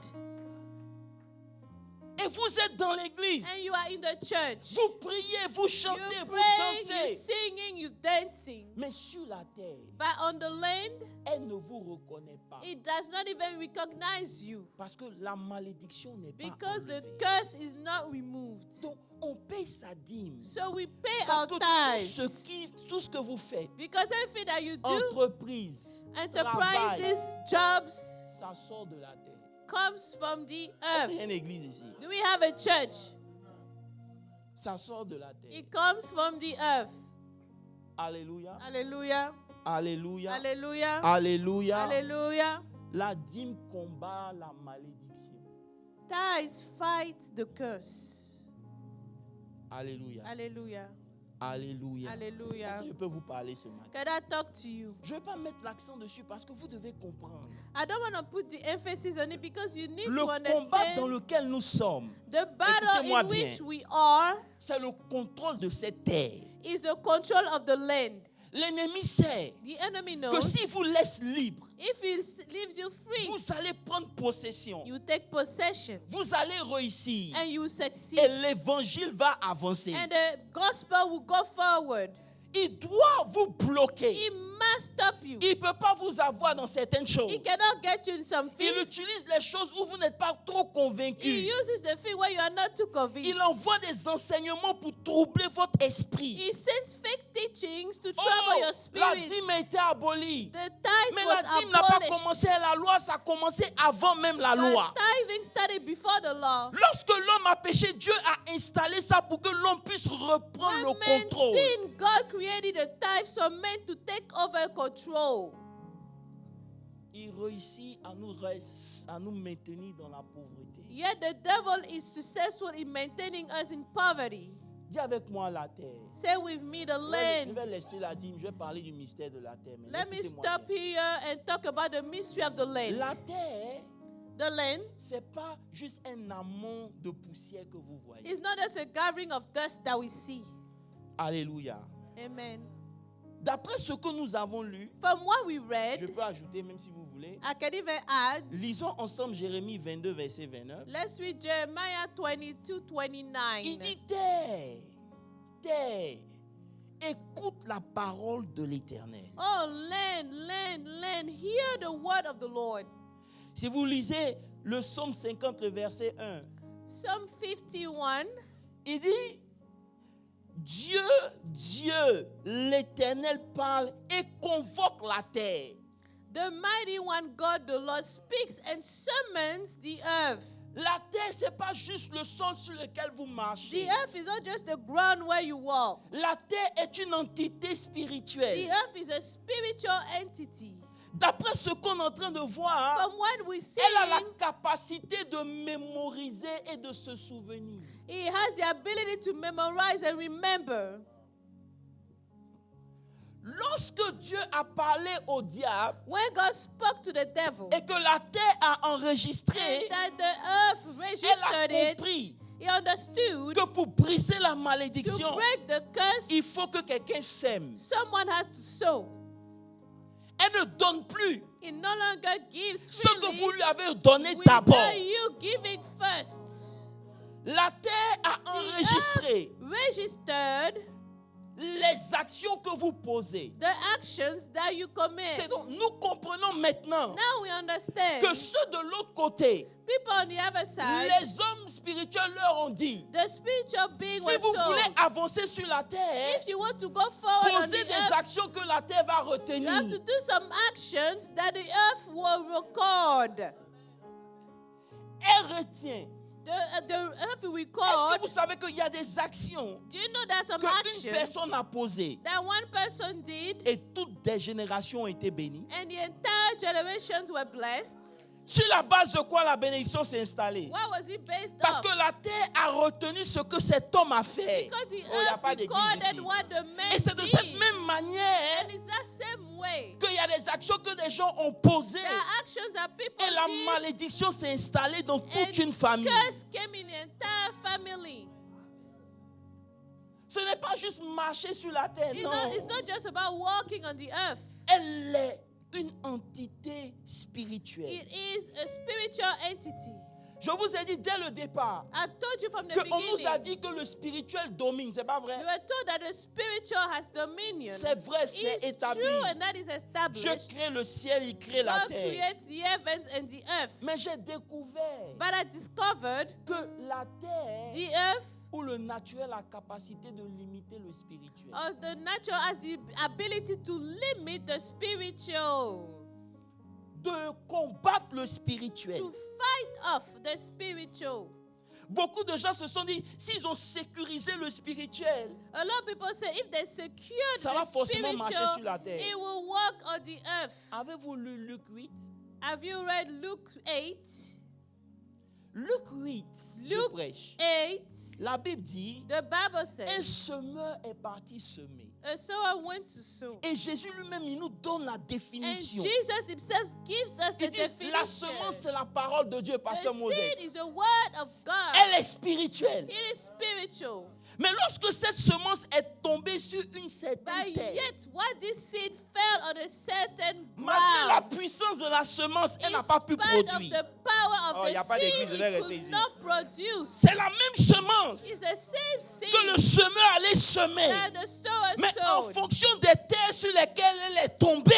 Et vous êtes dans l'église. And you are in the church. Vous priez, vous chantez, You vous praying, you dansez. singing, you dancing. Mais sur la terre, But on the land, elle ne vous reconnaît pas. it does not even recognize you. Parce que la malédiction n'est pas Because the enlevée. curse is not removed. Donc, on paye sa dîme. So we pay Parce our que tithes. tout ce que vous faites, Because everything that you do, entreprise, travail, enterprises, jobs, ça sort de la terre. comes from the C'est earth. une église ici. Do we have a church? Ça sort de la terre. It comes from the earth. Alléluia. Hallelujah. Alléluia. Hallelujah. Alléluia. Hallelujah. La dîme combat la malédiction. Tithes fight the curse. Alléluia. Hallelujah. Alléluia. Hallelujah. Est-ce que je peux vous parler ce matin? Can I talk to you? Je ne vais pas mettre l'accent dessus parce que vous devez comprendre. I don't want to put the emphasis on it because you need Le to combat dans understand lequel nous sommes, the battle Écoutez-moi in bien. which we are c'est le contrôle de cette terre. is the control of the land. L'ennemi sait The enemy que knows s'il vous laisse libre, if he leaves you free, vous allez prendre possession. you take possession Vous allez réussir. and you succeed. Et l'évangile va avancer. And the gospel will go forward. Il doit vous bloquer. He must stop you. Il ne peut pas vous avoir dans certaines choses. He cannot get you in some Il things. utilise les choses où vous n'êtes pas trop He convaincu. uses the thing where you are not too convinced. Il envoie des enseignements pour troubler votre esprit. He sends fake teachings to trouble Oh, your la spirit. dîme a été abolie. The tithe Mais was la dîme n'a pas abolished. commencé à la loi, ça a commencé avant même la loi. But tithing started before the law. Lorsque l'homme a péché, Dieu a installé ça pour que l'homme puisse reprendre le When man contrôle. sinned, God created the tithe for men to take over control. Il réussit à nous maintenir dans la pauvreté. Yet the devil is successful in maintaining us in poverty. Dis avec moi la terre. Say with me the Je land. vais laisser la dîme, je vais parler du mystère de la terre. Mais Let me écoutez-moi stop bien. here and talk about the mystery of the land. La terre, The land c'est pas juste un amont de poussière que vous voyez. is not just a gathering of dust that we see. Alléluia. Amen. D'après ce que nous avons lu, From what we je read, peux ajouter même si vous voulez. I can even add, Lisons ensemble Jérémie 22, verset 29. let's read Jeremiah 22:29. Il dit terre, écoute la parole de l'Éternel. Oh, learn. Hear the word of the Lord. Si vous lisez le psaume 50, le verset 1, Psalm 51, il dit, Dieu, l'Éternel parle et convoque la terre. the mighty one God, the Lord, speaks and summons the earth. La terre, ce n'est pas juste le sol sur lequel vous The marchez. earth is not just the ground where you walk. La terre est une entité The spirituelle. earth is a spiritual entity. D'après ce qu'on est en train de voir, From what we see, elle a la capacité de mémoriser et de se souvenir. it has the ability to memorize and remember. Lorsque Dieu a parlé au diable When God spoke to the devil, et que la terre a enregistré, that the earth registered it, compris he understood que pour briser la to malédiction, break the curse, il faut que quelqu'un sème. someone has to sow. Elle ne donne plus It no longer gives ce que freely vous lui avez donné d'abord. without you giving first. La terre a enregistré Registered les actions que vous posez. the actions that you commit. C'est donc, nous comprenons maintenant Now we understand. que ceux de l'autre côté, People on the other side, les hommes spirituels leur ont dit, the spiritual being si were vous voulez told, avancer sur la terre, if you want to go forward on posez the des earth, actions que la terre va you retenir. have to do some actions that the earth will record. Elle retient. The earth will Est-ce record. que vous savez qu'il y a des actions Do you know that some qu'une actions personne a posées that one person did et toutes des générations ont été bénies? and the entire generations were blessed? Sur la base de quoi la bénédiction s'est installée? What was it based Parce on? que la terre a retenu ce que cet homme a fait. Because the Oh, il n'y a earth pas d'église recorded ici. what the man Et c'est de did. cette même manière And it's that same way. qu'il y a des actions que des gens ont posées. There are actions that people Et la did malédiction s'est installée dans toute and une famille. curse came in the entire family. Ce n'est pas juste marcher sur la terre, non. It's not just about walking on the earth. Elle est une entité spirituelle. It is a spiritual entity. Je vous ai dit dès le départ I told you from the qu'on nous a beginning. dit que le spirituel domine, c'est pas vrai? You were told that the spiritual has dominion. C'est vrai, c'est It's établi. true and that is Dieu established. crée le ciel, il crée la God terre. creates the heavens and the earth. Mais j'ai découvert But I discovered que la terre the earth ou le naturel a capacité de limiter le spirituel. or the natural has the ability to limit the spiritual, De combattre le spirituel. to fight off the spiritual. Beaucoup de gens se sont dit, s'ils ont sécurisé le spirituel, A lot of people say if they secure ça va the forcément marcher sur spiritual, la terre. it will work on the earth. Avez-vous lu Luc 8? Have you read Luke 8? Luc 8, je Luc prêche. 8, La Bible dit, the Bible un says, semeur est parti semer. a sower went to sow. Et Jésus lui-même, il nous donne la And définition. Jesus himself gives us the Il dit, la definition. semence, c'est la parole de Dieu, The Pasteur seed Moses. is the word of God. Elle est spirituelle. It is spiritual. Mais lorsque cette semence est tombée sur une certaine But terre, yet, what this seed fell on a certain malgré la ground, puissance de la semence, elle n'a in pas pu spite of produire. the power Oh, of y a the pas d'église, seed, je vais it rester could ici. not produce. C'est la même semence It's the same seed que le semeur allait semer. that the sower Mais en sowed. fonction des terres sur lesquelles elle est tombée,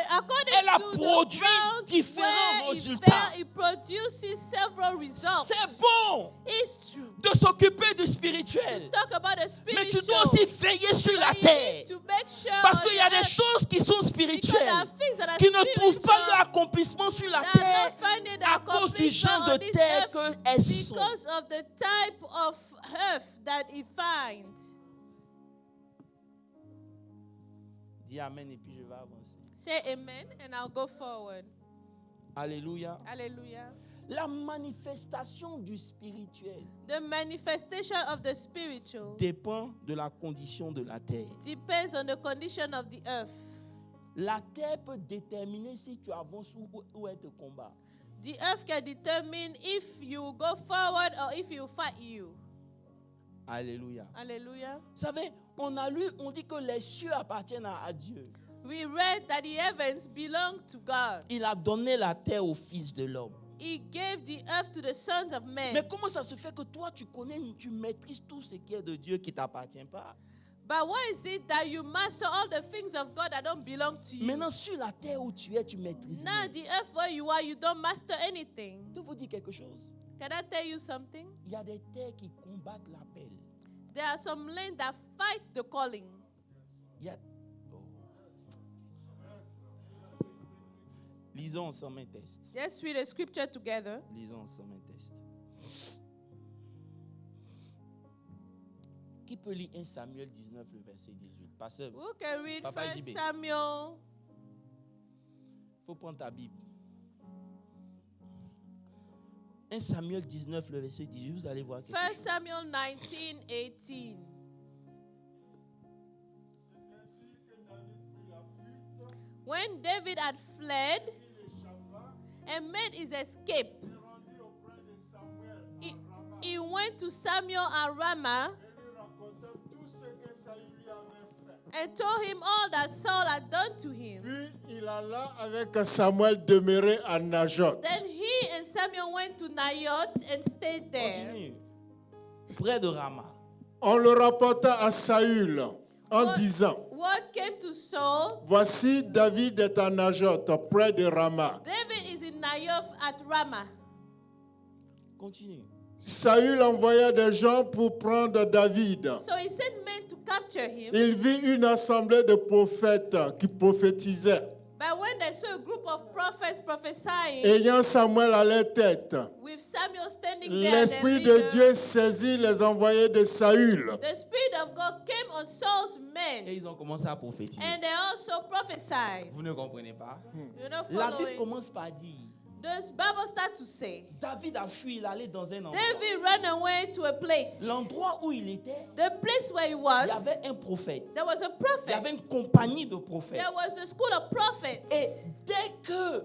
According elle a to the produit ground différents where it résultats. fell, it produces several results. c'est bon It's true. de s'occuper du spirituel. Talk about the Mais tu spiritual. dois aussi veiller sur la But you terre. need to make sure Parce on qu'il y a the des earth, choses qui sont because there spirituelles, are things that are qui ne trouvent pas spiritual leur accomplissement sur la that terre are not finding their à cause du accomplishment genre on de this terre earth qu'elles sont. because of the type of earth that it finds. Dis Amen et puis je vais avancer. Say amen and I'll go forward. Alléluia. Hallelujah. La manifestation du spirituel The manifestation of the spiritual dépend de la condition de la terre. depends on the condition of the earth. La terre peut déterminer si tu avances ou elle te combat. The earth can determine if you go forward or if you fight you. Alléluia. Hallelujah. Vous savez, on dit que les cieux appartiennent à Dieu. We read that the heavens belong to God. Il a donné la terre au Fils de l'homme. He gave the earth to the sons of men. Mais comment ça se fait que toi, tu connais, tu maîtrises tout ce qui est de Dieu qui ne t'appartient pas? But why is it that you master all the things of God that don't belong to you? Maintenant, sur la terre où tu es, tu maîtrises. Now, the earth where you are, you don't master anything. Je vais vous dire quelque chose. Can I tell you something? Il y a des terres qui combattent l'appel. There are some lands that fight the calling. Il y a... oh. Lisons ensemble un test. Let's read a scripture together. Lisons ensemble un test. Qui peut lire 1 Samuel 19, le verset 18? Pasteur, Who can read Papa 1 JB. Samuel? il faut prendre ta Bible. 1 Samuel 19, le verset 18, vous allez voir quelque 1 chose. Samuel 19:18. When David had fled and made his escape, he went to Samuel at Ramah and told him all that Saul had done to him. Puis il alla avec Samuel demeurer à Najoth. Then he and Samuel went to Naioth and stayed there. Continue. Près de Rama. On le rapporta à Saül en disant, Word came to Saul, voici David est à Najoth, près de Rama. David is in Naioth at Ramah. Continue. Saül envoya des gens pour prendre David. So he sent men to capture him. Il vit une assemblée de prophètes qui prophétisaient, But when they saw a group of prophets prophesying, ayant Samuel à leur tête, with Samuel standing there, their l'Esprit de leader, Dieu saisit les envoyés de Saül. the Spirit of God came on Saul's Et men, ils ont commencé à prophétiser. and they also prophesied. Vous ne comprenez pas? You know, La Bible following. commence par dire, The Bible starts to say, David a fui, il allait dans un endroit. David ran away to a place. L'endroit où il était, The place where he il y was, avait un prophète. there was a Il y prophet. avait une compagnie de prophètes. There was a school of prophets. Et dès que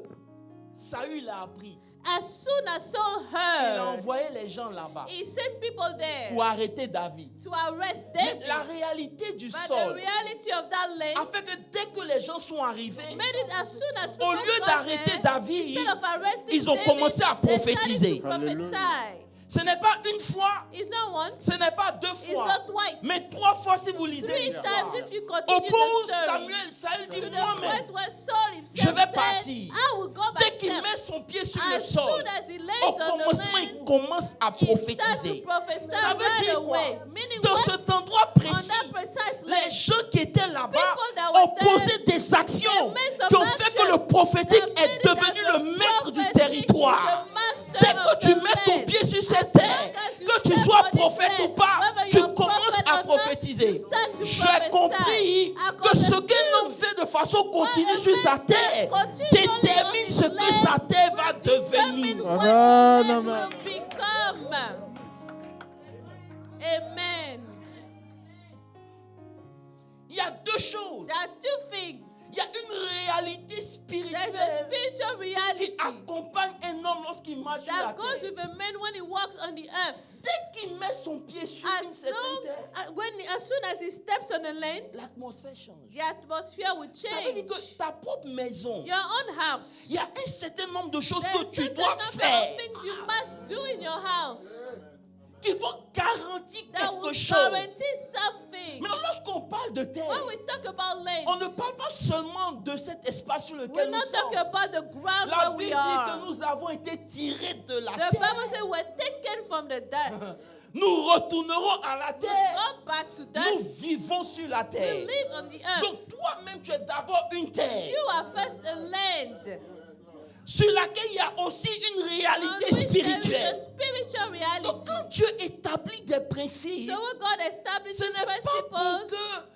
Saül a appris, As soon as Saul il a heard, envoyé les gens là-bas he sent people there pour arrêter David. to arrest Mais David. la réalité du But the sol reality of that a land fait que dès que les gens sont arrivés, made it as soon as people au lieu got d'arrêter there, David, instead of arresting ils ont David, commencé à they started prophétiser. to prophesy. Ce n'est pas une fois, It's not once, ce n'est pas deux it's fois, not twice. mais 3 fois si vous lisez 3 l'histoire. times if you Au continue point où the story. Saül dit To the moi-même, point where Saul je himself vais said, partir. I will go Dès qu'il myself. met son pied sur le As sol, soon as he au lands on the commencement, il land, commence à he starts to prophétiser. prophesy Ça veut right dire quoi? away. Meaning Dans what? cet endroit On précis, that precise les land, gens qui étaient là-bas People that were ont posé there, des actions they made some qui ont fait que action le prophétique that est made it devenu that le the maître du prophecy territoire. is the master Dès que of tu the mets ton land. pied sur cette As terre, long as you que tu step sois on this prophète ou land, pas, whether tu you're a commences prophet à or not, prophétiser. you start to J'ai prophesy. compris que Because ce the qu'un homme spirit- fait de façon continue What sur a sa man terre does continually détermine on ce his que sa land terre va will determine devenir. what Amen, his land amen. will become. Amen. Il y a deux choses. There are two things. Il y a une réalité There's a spirituelle spiritual qui reality accompagne un homme lorsqu'il marche sur la that goes terre. with a man when he walks on the earth. Dès qu'il met son pied sur une As certaine terre, soon as he steps on the land, l'atmosphère change. the atmosphere will Ça veut dire change. que ta propre maison, Your own house. il y a un certain nombre de choses There's que tu certain dois number faire of things you must do in your house qui vont garantir that will quelque chose. guarantee something. Maintenant, lorsqu'on parle de terre, When we talk about on ne lands, parle pas seulement de cet espace sur we're lequel nous not sommes. talking about the ground La where Bible we dit are. que nous avons été tirés de la The terre. Bible says we're taken from the dust. Nous retournerons à la We terre. go back to Nous dust. vivons sur la We terre. live on the earth. Donc toi-même, tu es d'abord une terre You are first a land sur laquelle il y a aussi une on réalité which there is a spirituelle. spiritual Donc reality. quand Dieu établit des principes, So when God establishes ce n'est pas pour principles,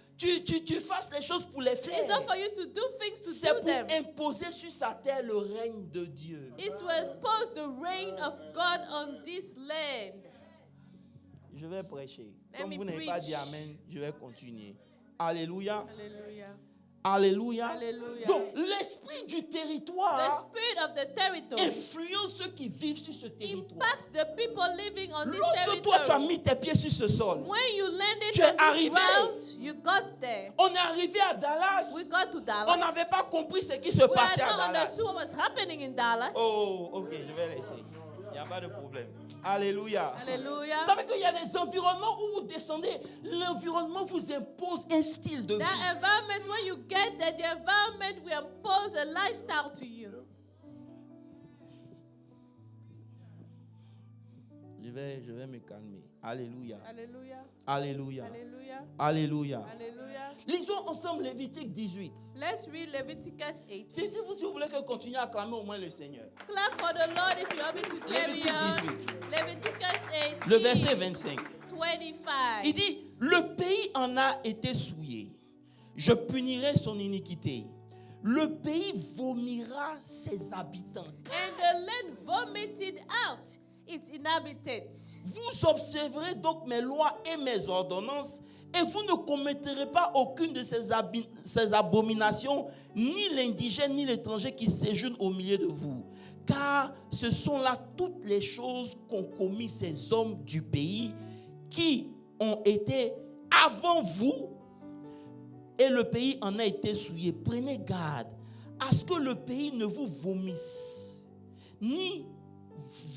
que tu fasses les choses pour les it's faire. not for you to do things to C'est do pour them. imposer sur sa terre le règne de Dieu. It will impose the reign of God on this land. Je vais prêcher. Let Comme me vous n'avez pas preach. dit Amen, je vais continuer. Alléluia. Hallelujah. Alléluia. Hallelujah. Donc, l'esprit du The territoire spirit of the territory influence ceux qui vivent sur ce territoire. impacts the people living on this Lorsque toi, tu as territory. mis tes pieds sur ce sol, When you landed Tu es on this arrivé. ground, you got there. on est arrivé à Dallas. We got to On Dallas. n'avait pas compris ce qui se We had passait à not Dallas. understood what was happening in Dallas. Oh, ok, je vais laisser. Il n'y a pas de problème. Alléluia. Hallelujah. Vous savez qu'il y a des environnements où vous descendez, l'environnement vous impose un style de vie. That environment, when you get there, the environment will impose a lifestyle to you. Je vais me calmer. Alléluia. Hallelujah. Alléluia. Hallelujah. Alléluia. Hallelujah. Lisons ensemble Lévitique 18. Let's read Leviticus 8. Si vous voulez que continue à acclamer au moins le Seigneur. Clap for the Lord if you want me to carry Lévitique on. 18. Leviticus 18. Le verset 25. 25. Il dit, le pays en a été souillé. Je punirai son iniquité. Le pays vomira ses habitants. And the land vomited out its inhabitants. Vous observerez donc mes lois et mes ordonnances, et vous ne commettrez pas aucune de ces abominations, ni l'indigène, ni l'étranger qui séjourne au milieu de vous. Car ce sont là toutes les choses qu'ont commis ces hommes du pays, qui ont été avant vous, et le pays en a été souillé. Prenez garde à ce que le pays ne vous vomisse, ni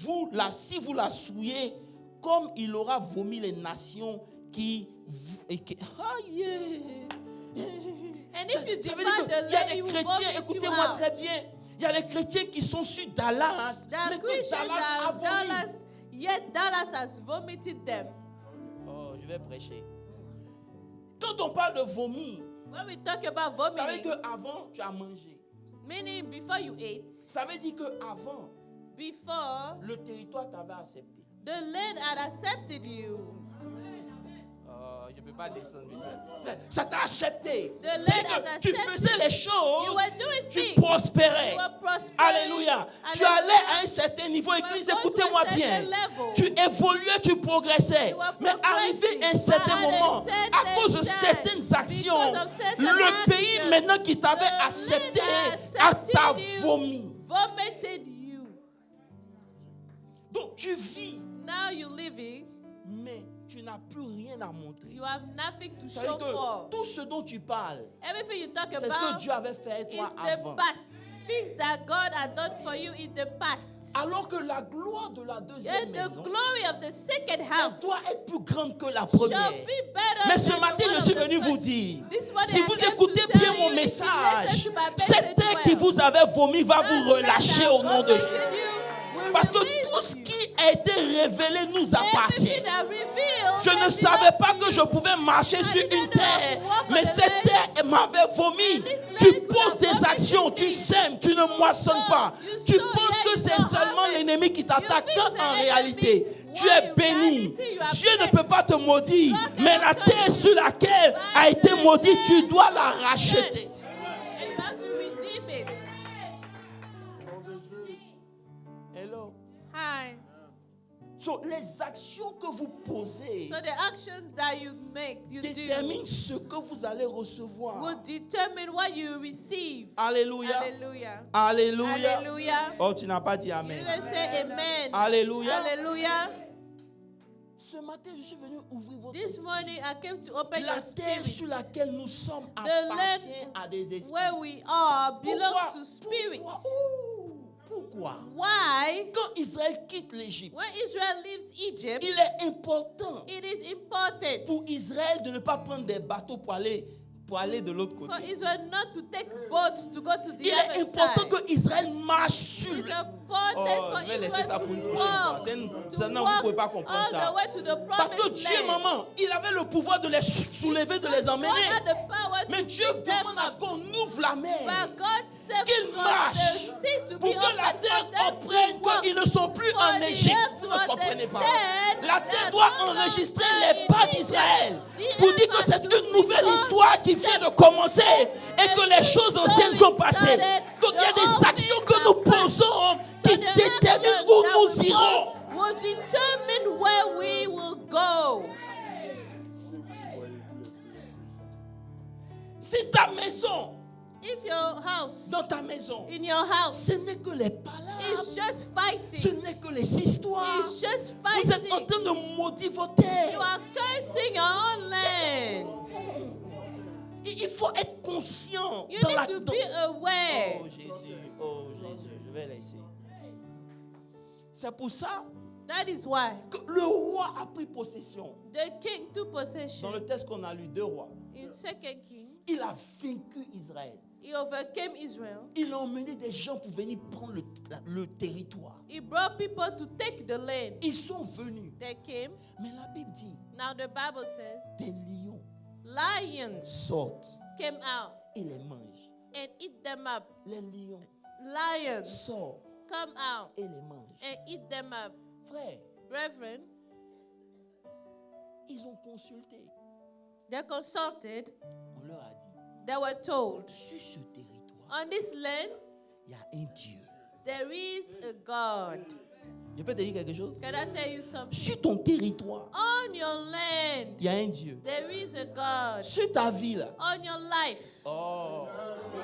vous, si vous la souillez, comme il aura vomi les nations qui... And if you Ça veut divide dire the qu'il y a land, des you will chrétiens, vomit you écoutez-moi très out. bien, il y a des chrétiens qui sont sur Dallas, There are mais que Christians Dallas a that vomi. Dallas, yet Dallas has vomited them. Oh, je vais prêcher. Quand on parle de vomi, When we talk about ça veut vomiting, dire qu'avant tu as mangé. meaning before you ate, Ça veut dire qu'avant, before le territoire t'avait accepté. the land had accepted you. Oh, je ne peux pas descendre ici. Ça t'a accepté. The C'est-à-dire land que has tu accepted. faisais les choses, You were doing tu things. prospérais. You were prospering. Alléluia. Tu Hallelujah. allais à un certain niveau. You were Église, going to écoutez-moi a bien. certain level. Tu évoluais, tu progressais. You were Mais progressing. arrivé à un certain But at a moment, à certain cause de time, certaines actions, because of certain le pays actions, maintenant qui t'avait the accepté land a accepted t'a you. vomi. Vomited you. Donc tu vis, Now you're living, mais tu n'as plus rien à montrer. you have nothing to Ça veut show dire que for. tout ce dont tu parles, Everything you talk c'est ce que about Dieu avait fait is toi the avant. past. Things that God had done for you in the past. Alors que la gloire de la deuxième And the maison, glory of the second elle house doit être plus grande que la shall première. be better Mais ce than matin, the one je of suis the venu vous first. dire, This morning si I vous came to écoutez tell bien you, mon if you message, listen to my cette message terre qui well, vous avait vomi va that vous relâcher au nom de vomited Jésus. you will Parce que release tout ce you. qui a été révélé nous appartient. Everything that revealed Je ne that savais belongs pas to que you. je pouvais marcher sur une terre, mais cette terre m'avait vomi. this Tu land poses could des have actions, vomited tu me. sèmes, tu ne moissonnes pas. You Tu sow, penses yet que you c'est don't seulement harvest. l'ennemi qui You t'attaque, think quand the en enemy, réalité, tu while es in béni. reality you are Dieu ne blessed. peut pas te maudire, God mais la cannot terre curse you. sur laquelle a By été the maudite, tu land dois la you racheter. blessed. And you have to redeem it. Hello. Hi. So, les actions que vous posez So the actions that you make, you déterminent do, ce que vous allez recevoir. will determine what you receive. Alléluia. Hallelujah. Alléluia. Hallelujah. Oh, tu n'as pas dit You amen. didn't say amen. Alléluia. Hallelujah. Ce matin, je suis venu ouvrir votre This esprit. morning I came to open La your terre sur spirit. laquelle nous sommes The appartient land à des esprits. Where we are belongs to spirits. Pourquoi? Why? Quand Israël quitte l'Égypte, When Israel leaves Egypt, il est important it is important pour Israël de ne pas prendre des bateaux pour aller de l'autre côté. for Israel not to take boats to go to the Il est other important side. que Israël marche sur It's le... important Oh, for je vais laisser ça Israel pour une to prochaine fois. walk, Sinon, vous ne pouvez pas comprendre all ça. the way to the Parce que promised Dieu, land. maman, il avait le pouvoir de les soulever, de les God emmener. had the power Mais to Dieu pick them demande à ce up. qu'on ouvre la mer. But God saved Qu'ils the marchent sea to pour be que la open terre for them comprenne to walk. qu'ils ne sont plus For en the Égypte. earth Vous to ne comprenez pas. understand La terre that doit no enregistrer longer les in pas Egypt. d'Israël The pour dire earth que has c'est to une nouvelle become histoire qui vient de commencer et que les choses anciennes sont passées. Donc il y a des actions que nous posons qui déterminent où nous irons. Will determine where we will go. Si ta maison, If your house, dans ta maison, in your house, ce n'est que les palabres, is just ce fighting, n'est que les histoires. it's just Vous êtes en fighting, train de maudire vos terres. you are cursing your own land. Il faut être conscient You dans la... need to be aware. Oh Jésus, je vais laisser. C'est pour ça That is why que le roi a pris possession. the king took Dans possession. le texte qu'on a lu, 2 rois, In 2 Kings, il a vaincu Israël. he overcame Israel. Il a emmené des gens pour venir prendre le territoire. He brought people to take the land. Ils sont venus. They came. Mais la Bible dit, Now the Bible says, des lions lions sortent came out et les mangent. and eat them up. Les lions Lions sortent come out et les mangent. and eat them up. Frère, Brethren, ils ont consulté. they consulted. On leur a dit, They were told, sur ce territoire, on this land, il y a un Dieu. there is a God. Je peux te dire quelque chose? Can I tell you something? Sur ton territoire, On your land, il y a un Dieu. there is a God. Sur ta ville, On your life, oh,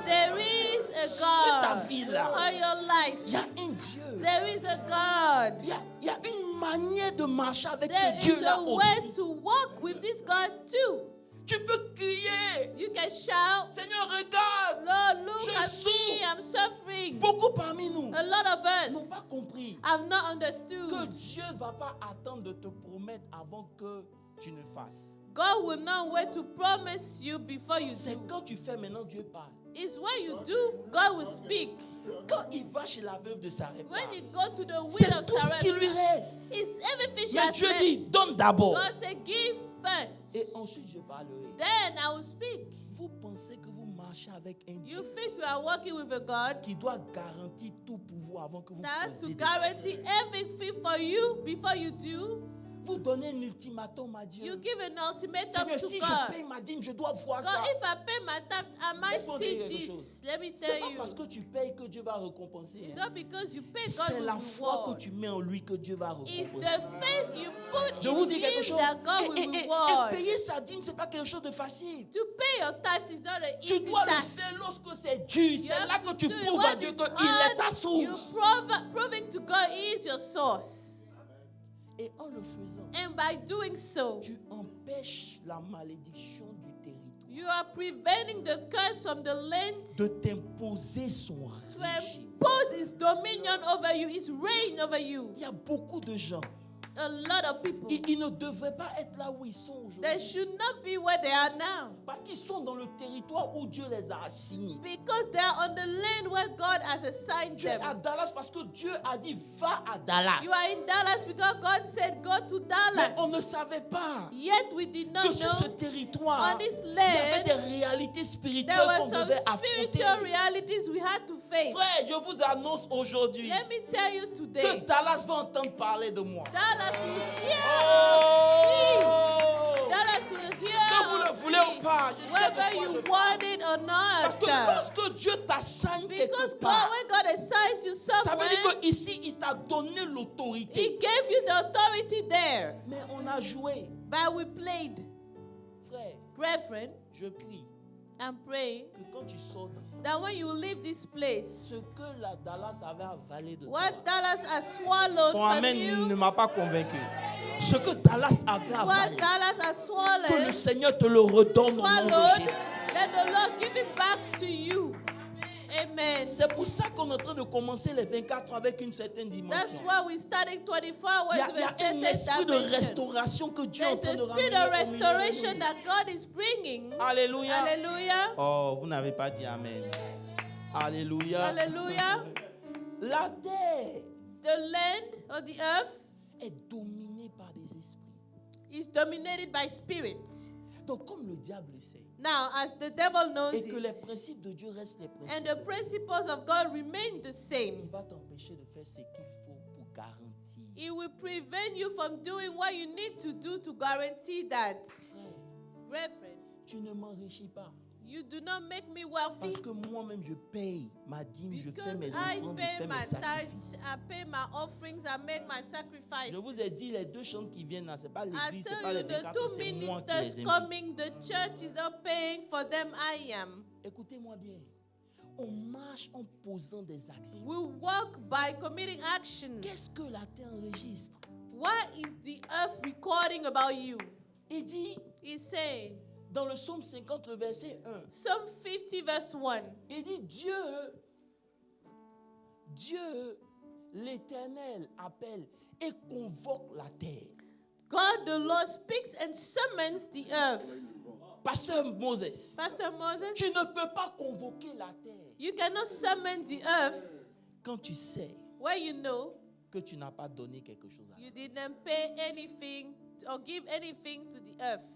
there is a sur ta God. ville, là, On your life, il y a un Dieu. there is a God. Il y a une manière de marcher avec There ce is Dieu-là a way aussi. to walk with this God too. Tu peux crier, You can shout, Seigneur, regarde. Lord, look Je at me, souffre. I'm suffering. Beaucoup parmi nous A lot of n'ont pas us compris have not que understood. Dieu ne va pas attendre de te promettre avant que tu ne fasses. God will not wait to promise you before you C'est do. quand tu fais maintenant, Dieu parle. It's when you do, God will speak. Quand il va chez la veuve de Sarepta, When you go to the c'est widow of tout ce qui lui Sarepta, reste. it's everything she Mais has Dieu dit, left. donne d'abord. God said, give first. Et ensuite, je parlerai. Then I will speak. Vous pensez que vous marchez avec un You Dieu think you are working with a God qui doit garantir tout pour vous avant que vous that has to posiez des guarantee actes. everything for you before you do? Vous donnez un ultimatum à Dieu. You give an ultimatum Seigneur, to si God. je paye ma dîme, je dois voir God, ça. if I pay my tithe, I might Laisse-moi see dire quelque this. chose. Let me C'est tell pas you. parce que tu payes que Dieu va récompenser. It's hein. not because you pay God C'est la will foi que reward. tu mets en lui que Dieu va It's the récompenser. faith you put De vous in dire quelque Him chose. that God will Et reward. payer sa dîme, c'est pas quelque chose de facile. To pay your taxes is not an Tu easy dois le task. faire lorsque c'est dur. You C'est have là to que tu do it prouves à when Dieu it's qu'il est ta hard. You source. proving to God He is your source. Et en le faisant, And by doing so, tu empêches la malédiction du territoire you are preventing the curse from the land de t'imposer son to régime. impose His dominion over you, His reign over you. Il y a beaucoup de gens. A lot of people, Ils ne devraient pas être là où ils sont they aujourd'hui. should not be where they are now. Parce qu'ils sont dans le territoire où Dieu les a assignés. Because they are on the land where God has assigned Tu es à them. Dallas parce que Dieu a dit va à Dallas. You are in Dallas because God said go to Mais on ne Dallas. savait pas Yet we did que not sur ce know territoire, on this il y avait land des réalités there spirituelles were qu'on some devait affronter. spiritual realities we had to face. Frère, je vous annonce aujourd'hui Let me tell you que today, Dallas va entendre parler de moi. Dallas will hear Oh! me. Dallas will hear Que vous le of voulez me, ou pas, je sais de whether quoi je you parle. want it or Parce que not. lorsque Dieu t'assigne Because quelque God, part, when God assigns you ça veut somewhere, dire qu'ici, il t'a donné l'autorité. He gave you the authority there. Mais on a joué. But we played. Frère, Brethren, je prie I'm praying que quand tu sors d'ici, that when you leave this place, ce que la Dallas avait avalé de toi, what Dallas has swallowed ton from amen ne you, m'a pas convaincu. Ce que Dallas avait what avalé, Dallas has que swallowed, le Seigneur te le redonne au nom de swallowed, Jésus. let the Lord give it back to you. Amen. C'est pour ça qu'on est en train de commencer les 24 avec une certaine That's dimension. why we're starting 24 Il y hours a, with il y a a un certain esprit de dimension. restauration que Dieu est en There's train a de spirit ramener of au milieu de restoration nous. that God is bringing. Alléluia. Hallelujah. Oh, vous n'avez pas dit Amen. Alléluia. Hallelujah. La terre The land or the earth est dominée par des esprits. is dominated by spirits. Donc, comme le diable le sait, Now, as the devil knows et que les it, principes de Dieu restent les and principes, the principles of God remain the il same, va t'empêcher de faire ce qu'il faut pour garantir. it will prevent you from doing what you need to do to guarantee that. Frère, Brethren, tu ne m'enrichis pas. you do not make me wealthy Parce que moi-même, je paye ma dîme, je fais because mes I offrandes, je pay fais my mes sacrifices. tithes, I pay my offerings, I make my sacrifices. Je vous ai dit, les deux chants qui viennent là, ce n'est pas I l'église, ce n'est tell pas you, les the 24, two c'est moi qui ministers les invite. coming, the church is not paying for them, I am. Écoutez-moi bien. On marche en posant des actions. We walk by committing actions. Qu'est-ce que la terre enregistre? What is the earth recording about you? Il dit, It says, dans le psaume 50, le verset 1, Psalm 50 verse 1. il dit, Dieu, l'Éternel appelle et convoque la terre. God the Lord speaks and summons the earth. Pasteur Moses, Pastor Moses, tu ne peux pas convoquer la terre you cannot summon the earth quand tu sais where you know que tu n'as pas donné quelque chose à la you terre. didn't pay anything or give anything to the earth.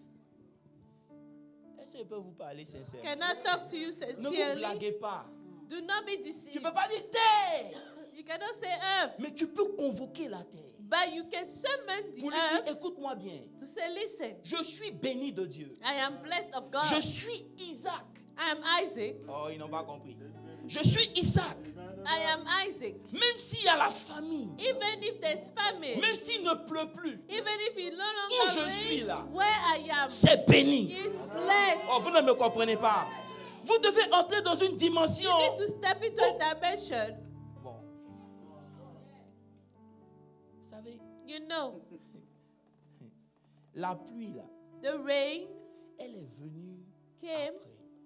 Est-ce que je peux vous parler sincèrement? Can I talk to you Ne vous sincerely? blaguez pas. Do not be Tu deceived. ne peux pas dire terre, You cannot say earth, mais tu peux convoquer la terre. but you can summon the Pour lui dire, earth écoute-moi bien, to say, listen, je suis béni de Dieu. I am blessed of God. Je suis Isaac. I am Isaac. Oh, ils n'ont pas compris. Je suis Isaac. I am Isaac. Même s'il y a la famine, Even if there's famine, même s'il ne pleut plus, even if it no Où longer je suis rains, là, where I am c'est béni. is blessed. Oh, vous ne me comprenez pas. Vous devez entrer dans une dimension. You need to step into a dimension. Bon. Vous savez, You know, la pluie là, the rain elle est venue came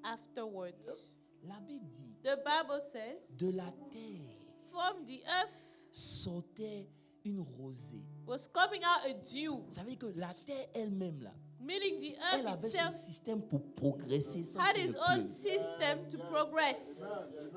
après. afterwards. La Bible dit, The Bible says, de la terre from the earth sortait une rosée. was coming out a dew, Vous savez que la terre elle-même là, meaning the elle earth avait son itself système pour progresser sans had qu'il its ne own pleuve. system to progress.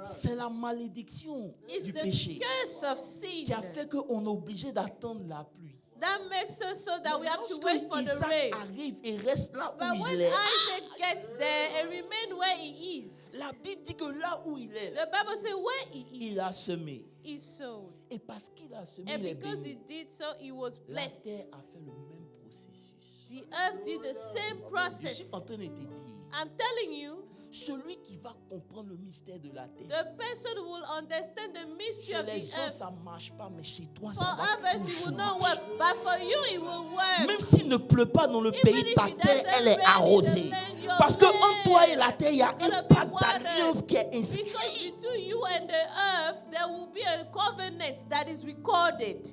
C'est la malédiction It's du the péché curse of sin qui a fait qu'on est obligé d'attendre la pluie. that makes us so that we have to Lorsque wait for the Isaac rain. arrive et reste là But où when il est, Isaac gets there and remain where he is, la Bible dit que là où il est, the Bible says where he il a semé. is sown. Et parce qu'il a semé, And il est because he béni. did so, he was La blessed. terre a fait le même processus. The earth did the same Je process. suis en train de te dire, I'm telling you, celui qui va comprendre le mystère de la terre, the person who will understand the mystery chez of les the autres earth. ça ne marche pas, mais chez toi For ça va others, it will toujours not marcher. work, but for you, it will work. Même s'il ne pleut pas dans le Even pays, if ta it terre, doesn't elle est rain in the arrosée. land, your Parce que land entre toi et la terre, il y a is gonna un be pacte watered. d'alliance qui est Because inscrit. between you and the earth, there will be a covenant that is recorded.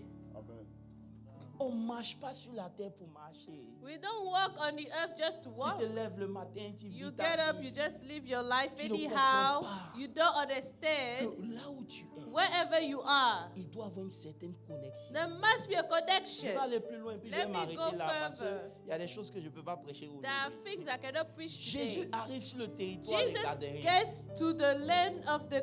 On ne marche pas sur la terre pour marcher. We don't walk on the earth just to walk. Tu te lèves le matin, tu You vis ta get up, vie. you just live your life Tu ne anyhow. comprends pas. You don't understand. Que là où tu es, Wherever you are, il doit avoir une certaine connexion. there must be a Je vais connection. aller plus loin, puis je Let vais me m'arrêter go là parce further. qu'il y a des choses que je ne peux pas prêcher aujourd'hui. There are things I cannot preach Jésus today. arrive sur le territoire des Jesus Gadariens. gets to the land of the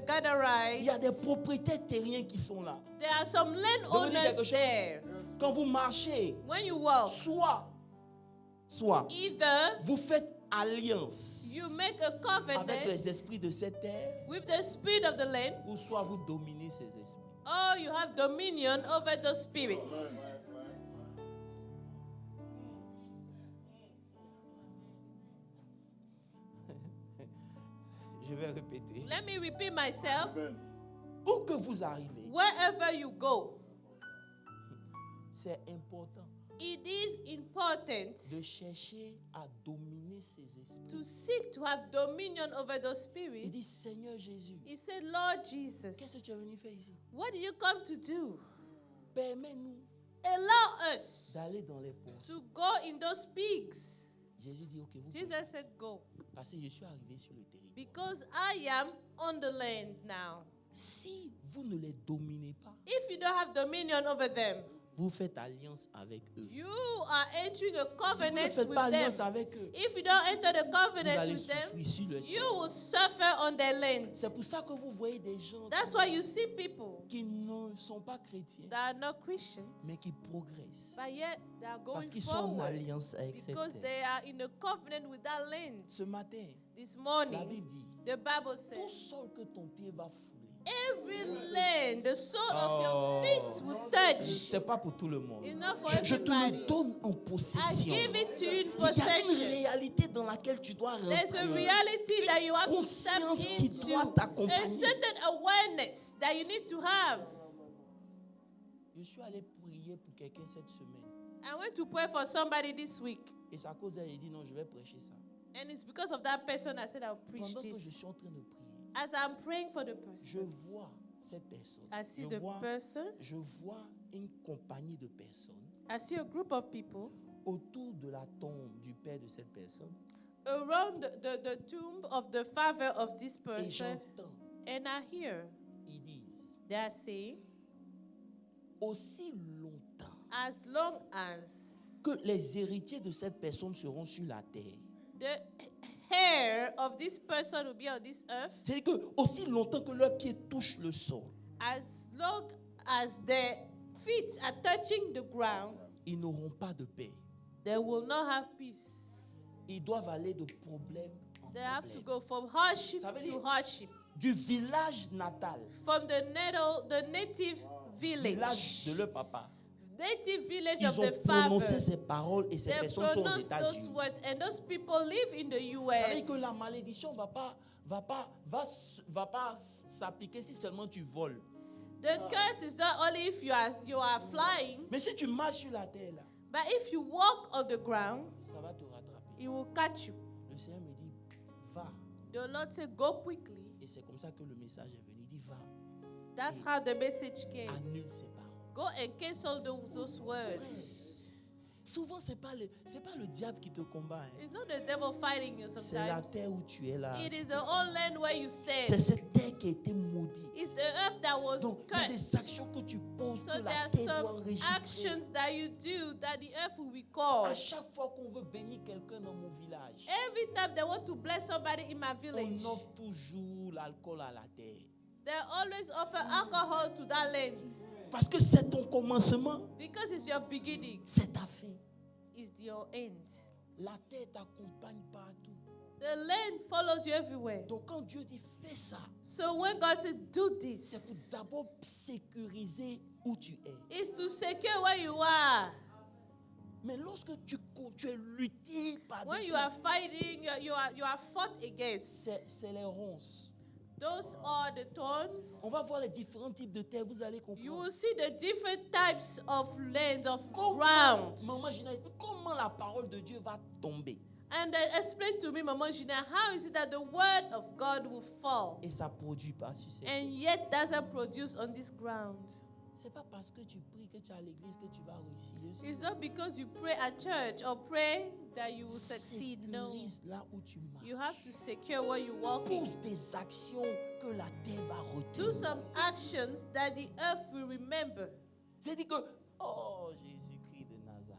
Il y a des Gadarites. propriétaires terriens qui sont là. There are some Je vais vous dire landowners quelque chose. there. Quand vous marchez, When you walk, soit either vous faites alliance you make a avec covenant les esprits de cette terre, with the spirit of the land, ou soit vous dominez ces esprits. or you have dominion over those spirits. Je vais répéter. Let me repeat myself. Où que vous arrivez, Wherever you go, c'est important it is important de chercher à dominer ces esprits. to seek to have dominion over those Il spirits. dit, Seigneur Jésus, He said, Lord qu'est-ce que Jesus, tu es venu faire ici? what do you come to do? Permets-nous Allow us d'aller dans les poches. to go in those pigs. Jésus dit, ok, vous pouvez. Jesus said, go. Parce que je suis arrivé sur le territoire. Because I am on the land now. Si vous ne les dominez pas, If you don't have dominion over them, vous faites alliance avec eux. you are entering a Si vous ne covenant faites with pas them. alliance avec eux, If you don't enter the vous covenant allez with them, souffrir sur le you terrain. will suffer on their land. C'est pour ça que vous voyez des gens That's why you see people qui ne sont pas chrétiens, that are not Christians, mais qui progressent. but yet they are Parce going qu'ils sont en forward alliance avec cette because terre. they are in a covenant with that land. Ce matin, This la morning, Bible dit, the Bible tout says, sol que ton pied va fouler, every land, the sole of Oh. your feet will touch. c'est pas pour tout le monde. It's not for Je te everybody. le donne en I possession. give it to you in Il y a une possession. réalité dans laquelle tu dois There's a rentrer. reality that you have to step Conscience qui doit into. A t'accompagner. certain awareness that you need to have. Je suis allé prier pour quelqu'un cette semaine. I went to pray for somebody this week, Et c'est à cause d'elle, il dit non, je vais prêcher ça. and it's because of that person I said I'll preach Pendant que je this. suis en train de prier, As I'm praying for the je person, vois cette personne. I see Je the vois, person, je vois une compagnie de personnes I see a group of people autour de la tombe du père de cette personne. around the tomb of the father of this Et person, j'entends, and I hear ils disent, they are saying, aussi longtemps as long as que les héritiers de cette personne seront sur la terre. the hair of this person will be on this earth, C'est-à-dire que aussi longtemps que leurs pieds touchent le sol, as long as their feet are touching the ground, ils n'auront pas de paix. they will not have peace. Ils doivent aller de problème en They have to problème. go from hardship Ça veut to dire- hardship. Du village natal, From the native village village, de leur papa, native village ils of ont the prononcé father, ces paroles et ces they personnes sont aux pronounce those États-Unis. words, and those people live in the Vous savez US. que la malédiction va pas s'appliquer si seulement tu voles. The curse is not only if you are flying, Mais si tu marches sur la terre là, but if you walk on the ground, ça va te rattraper. it will catch you. Le Seigneur me dit, va. The Lord said, go quickly. Et c'est comme ça que le message est venu. Il dit, va, That's how the message came. annule ces paroles. Go and cancel those words. Souvent, c'est pas le diable qui te combat. hein. It's not the devil fighting you C'est la sometimes. terre où tu es là. It is the own land where you C'est stand. cette terre qui a été maudite. It's the earth that was Donc, il y a des cursed. actions que tu poses So que there la are terre doit some enregistrer. actions that you do that the earth will À record. chaque fois qu'on veut bénir quelqu'un dans mon village, Every time they want to bless somebody in my village, on offre toujours l'alcool à la terre. they always offer alcohol to that land Parce que c'est ton commencement, because it's your beginning, c'est ta fin. it's your end. La terre t'accompagne partout. The land follows you everywhere. Donc quand Dieu dit fais ça, So when God said do c'est this, pour d'abord sécuriser où tu es. it's to secure where you are. Mais lorsque tu es lutté par When des you are fighting, you are fought against. c'est les ronces. Those are the thorns. On va voir les différents types de terre, vous allez You comprendre. will see the different types of land, of Maman grounds. Gina, explique comment la parole de Dieu va tomber. And explain to me, Mama Gina, how is it that the word of God will fall Et ça produit pas sur cette and yet doesn't produce on this ground? C'est pas parce que tu pries, que tu es à l'église que tu vas réussir. It's not because you pray at church or pray that you will succeed. No. Sécurise là où tu marches. You have to secure where you walk in. Pose des actions que la terre va Do retenir. some actions that the earth will remember. C'est-à-dire que, oh Jésus-Christ de Nazareth.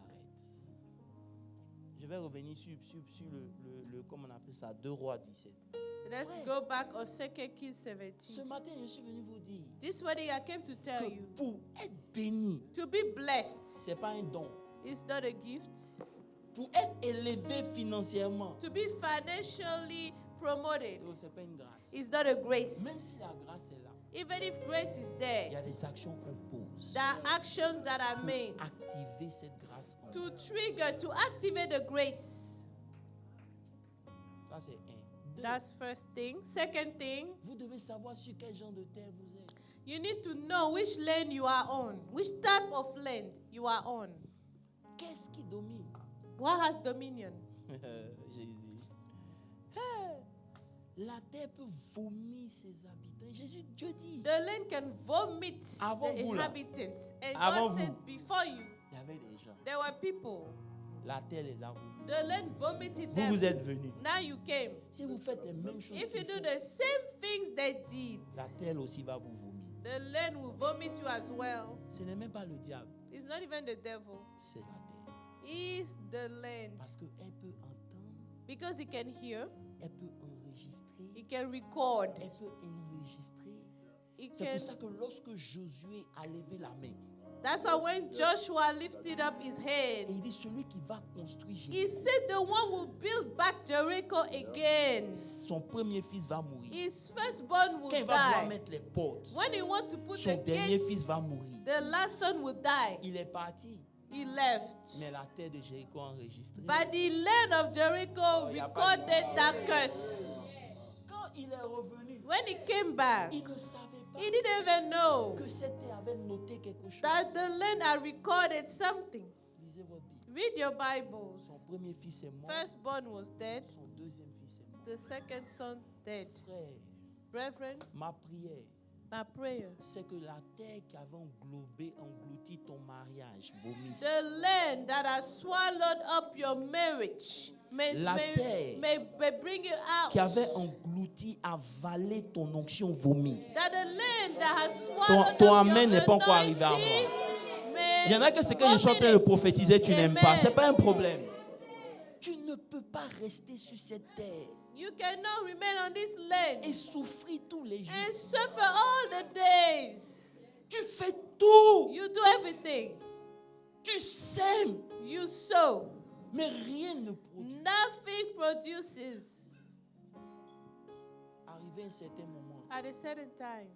Je vais revenir sur le comment on appelle ça, 2 Rois 17. Let's Ouais. go back on 2 Kings Ce 17. matin, je suis venu vous dire This morning I came to tell que you, pour être béni, to be blessed c'est pas un don. is not a gift. Pour être élevé financièrement, To be financially promoted c'est pas une grâce. is not a Même grace. si la grâce est là, Even if grace is il y there, a des actions qu'on pose there are actions that are made pour activer cette grâce en to nous. trigger, to activate the grace. Ça, c'est un. Deux, That's first thing. Second thing, vous devez savoir sur quel genre de terre vous êtes. you need to know which land you are on, which type of land you are on. Qu'est-ce qui domine? What has dominion? Jésus. Hey, la terre peut vomir ses habitants. Jésus, Dieu dit, The land can vomit Avant the vous, là. inhabitants. And Avant God said, vous. before you, il y avait des gens. there were people. La terre les a vomi. The land vomited Vous, them. vous êtes venus. Now you came. Si vous faites les mêmes choses, If you qu'ils do font, the same things they did, la terre aussi va vous vomir. the land will vomit you as well. Ce n'est même pas le diable, It's not even the devil. c'est la terre. It's the land. Parce qu'elle peut entendre, Because he can hear, elle peut enregistrer, he can record, elle peut enregistrer. he C'est can. pour ça que lorsque Josué a levé la main, That's why when Joshua lifted up his et hand, il dit celui qui va construire he Jéricho, said the one will build back Jericho again. son premier fils va mourir. His firstborn will Quand il va vouloir die. mettre les portes, When he wants to put son the dernier gates, fils va mourir. the last son will die. Il est parti, He left. mais la terre de Jéricho a enregistré. But the land of Jericho y a pas de- recorded that curse. Quand il est revenu, When he came back, il ne savait pas he didn't even know que cette terre avait noté quelque chose. that the land had recorded something. Lisez votre Bible. Read your Son Bibles. premier fils est mort, Firstborn was dead, son deuxième fils est mort. the second son dead. Frère, Brethren, ma prière, my prayer. c'est que la terre qui avait englouti ton mariage vomisse. The land that has swallowed up your marriage may, La terre may bring you out. Qui avait englouti, avalé ton onction vomisse. That the land that has swallowed Ton up amen your n'est pas encore arrivé à anointing moi. may Il y en a que c'est que je suis en train de prophétiser, tu n'aimes pas. Ce n'est pas un problème. Tu ne peux pas rester sur cette terre You cannot remain on this land et souffrir tous les jours. and suffer all the days. Tu fais tout. You do everything. Tu sèmes. You sow. Mais rien ne produit. Nothing produces. Arrivé à un certain moment, At a certain time,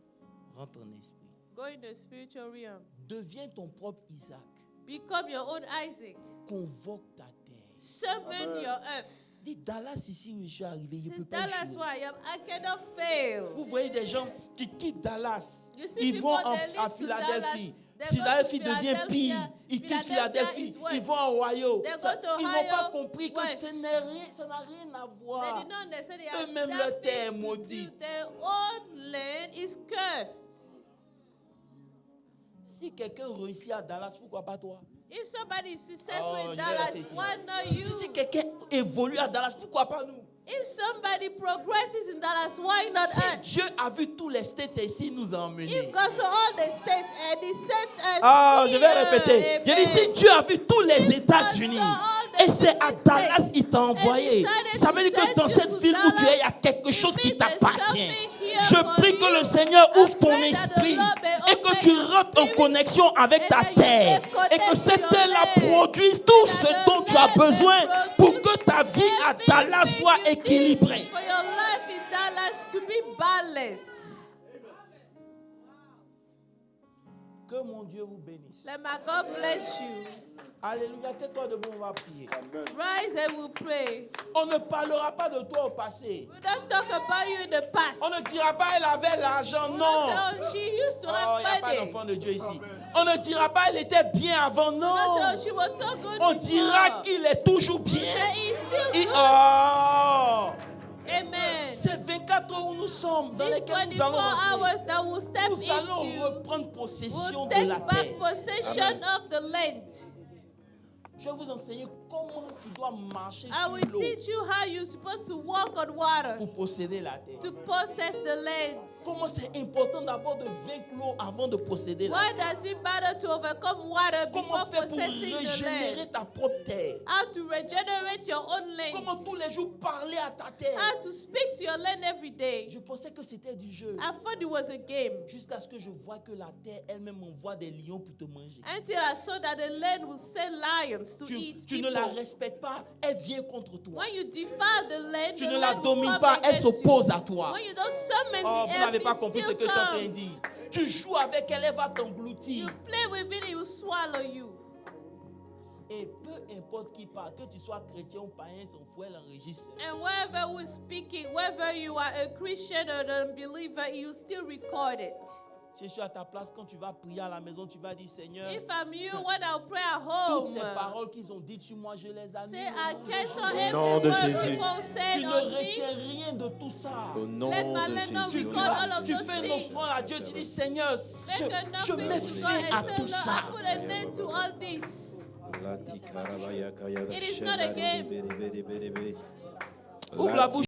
rentre en esprit. go in the spiritual realm. Deviens ton propre Isaac. Become your own Isaac. Convoque ta terre. Summon your earth. Dis Dallas ici où je suis arrivé, je ne peux See, pas Dallas jouer. where I am. I cannot fail. Vous voyez des gens qui quittent Dallas. You see Ils vont people, they leave à to Philadelphie. Dallas, they Philadelphie go to devient pire. Philadelphia. Ils quittent Philadelphia Philadelphie. is worse. Ils vont à Ohio. They go Ça, to ils n'ont Ohio, pas compris que worse. ça n'a rien à They voir. did not understand they have Eux-mêmes, leur terre est nothing to maudite. do. Their own land is cursed. Si quelqu'un réussit à Dallas, pourquoi pas toi? If somebody is successful Oh, in je vais Dallas, rester ici. why not Si you? quelqu'un évolue à Dallas, pourquoi pas nous? If somebody progresses in Dallas, why not us? Si Dieu a vu tous les states et ici nous a emmenés. If God saw all the states and He sent us Ah, je vais here, répéter. Je dis, si amen. Dieu a vu tous les États-Unis et c'est à Dallas qu'il t'a envoyé, ça veut dire que dans cette ville où tu es, il y a quelque chose qui t'appartient. Je prie que le Seigneur ouvre ton esprit et que tu rentres en connexion avec ta terre et que cette terre-là produise tout ce dont tu as besoin pour que ta vie à Dallas soit équilibrée. For your life in Dallas to be balanced. Que mon Dieu vous bénisse. Let my God bless you. Alléluia. Tais-toi debout, on va prier. Rise and we'll pray. On ne parlera pas de toi au passé. We don't talk about you in the past. On ne dira pas elle avait l'argent, We non. don't say, oh, she used to Oh, il n'y a have pas money. d'enfant de Dieu ici. On ne dira pas elle était bien avant, We don't non. say, oh, she was so good On before. dira qu'il est toujours We bien. say he's still Et, good. oh, Amen. c'est 24 heures où nous sommes, dans These lesquels nous 24 allons rentrer. hours that we'll step Nous allons into, reprendre possession we'll de take la back terre. possession of the land. Je vais vous enseigner comment tu dois marcher I sur will l'eau teach you how you're supposed to walk on water pour posséder la terre. to possess the land. Comment c'est important d'abord de vaincre l'eau avant de posséder la Why terre. does it matter to overcome water Comment before faire pour possessing the régénérer land? ta propre terre. How to regenerate your own Comment land? tous les jours parler à ta terre. How to speak to your land every day? Je pensais que c'était du jeu. I thought it was a game Jusqu'à ce que je vois que la terre elle-même envoie des lions pour te manger. until I saw that the land will send lions to eat Tu ne people. la respectes pas, elle vient contre toi. When you defile the land, Tu the ne la land will domines come pas, elle against you. s'oppose à toi. When you don't summon Oh, the vous n'avez earth, pas it compris ce still que je suis en train de comes. dire. Tu joues avec elle, elle va t'engloutir. You play with it, it will swallow you. Et peu importe qui parle, que tu sois chrétien ou païen, son fouet l'enregistre. And wherever who is speaking, whether you are a Christian or a believer, you still record it. Si je suis à ta place, quand tu vas prier à la maison, tu vas dire Seigneur, If I'm you, when I pray at toutes home, ces paroles qu'ils ont dites sur moi, je les say annule. I cancel nom every de word Jésus. people Tu said ne on me. retiens rien de tout ça. Au nom Let my de land not Jésus. record all of Tu those fais une things. offrande à Dieu, tu dis Seigneur, Make a je nothing mets to God fin à and say, tout Lord, ça. I put an end to all this. Lati karabaya kaya da It is not a shenda game. bere bere bere bere. Ouvre la bouche.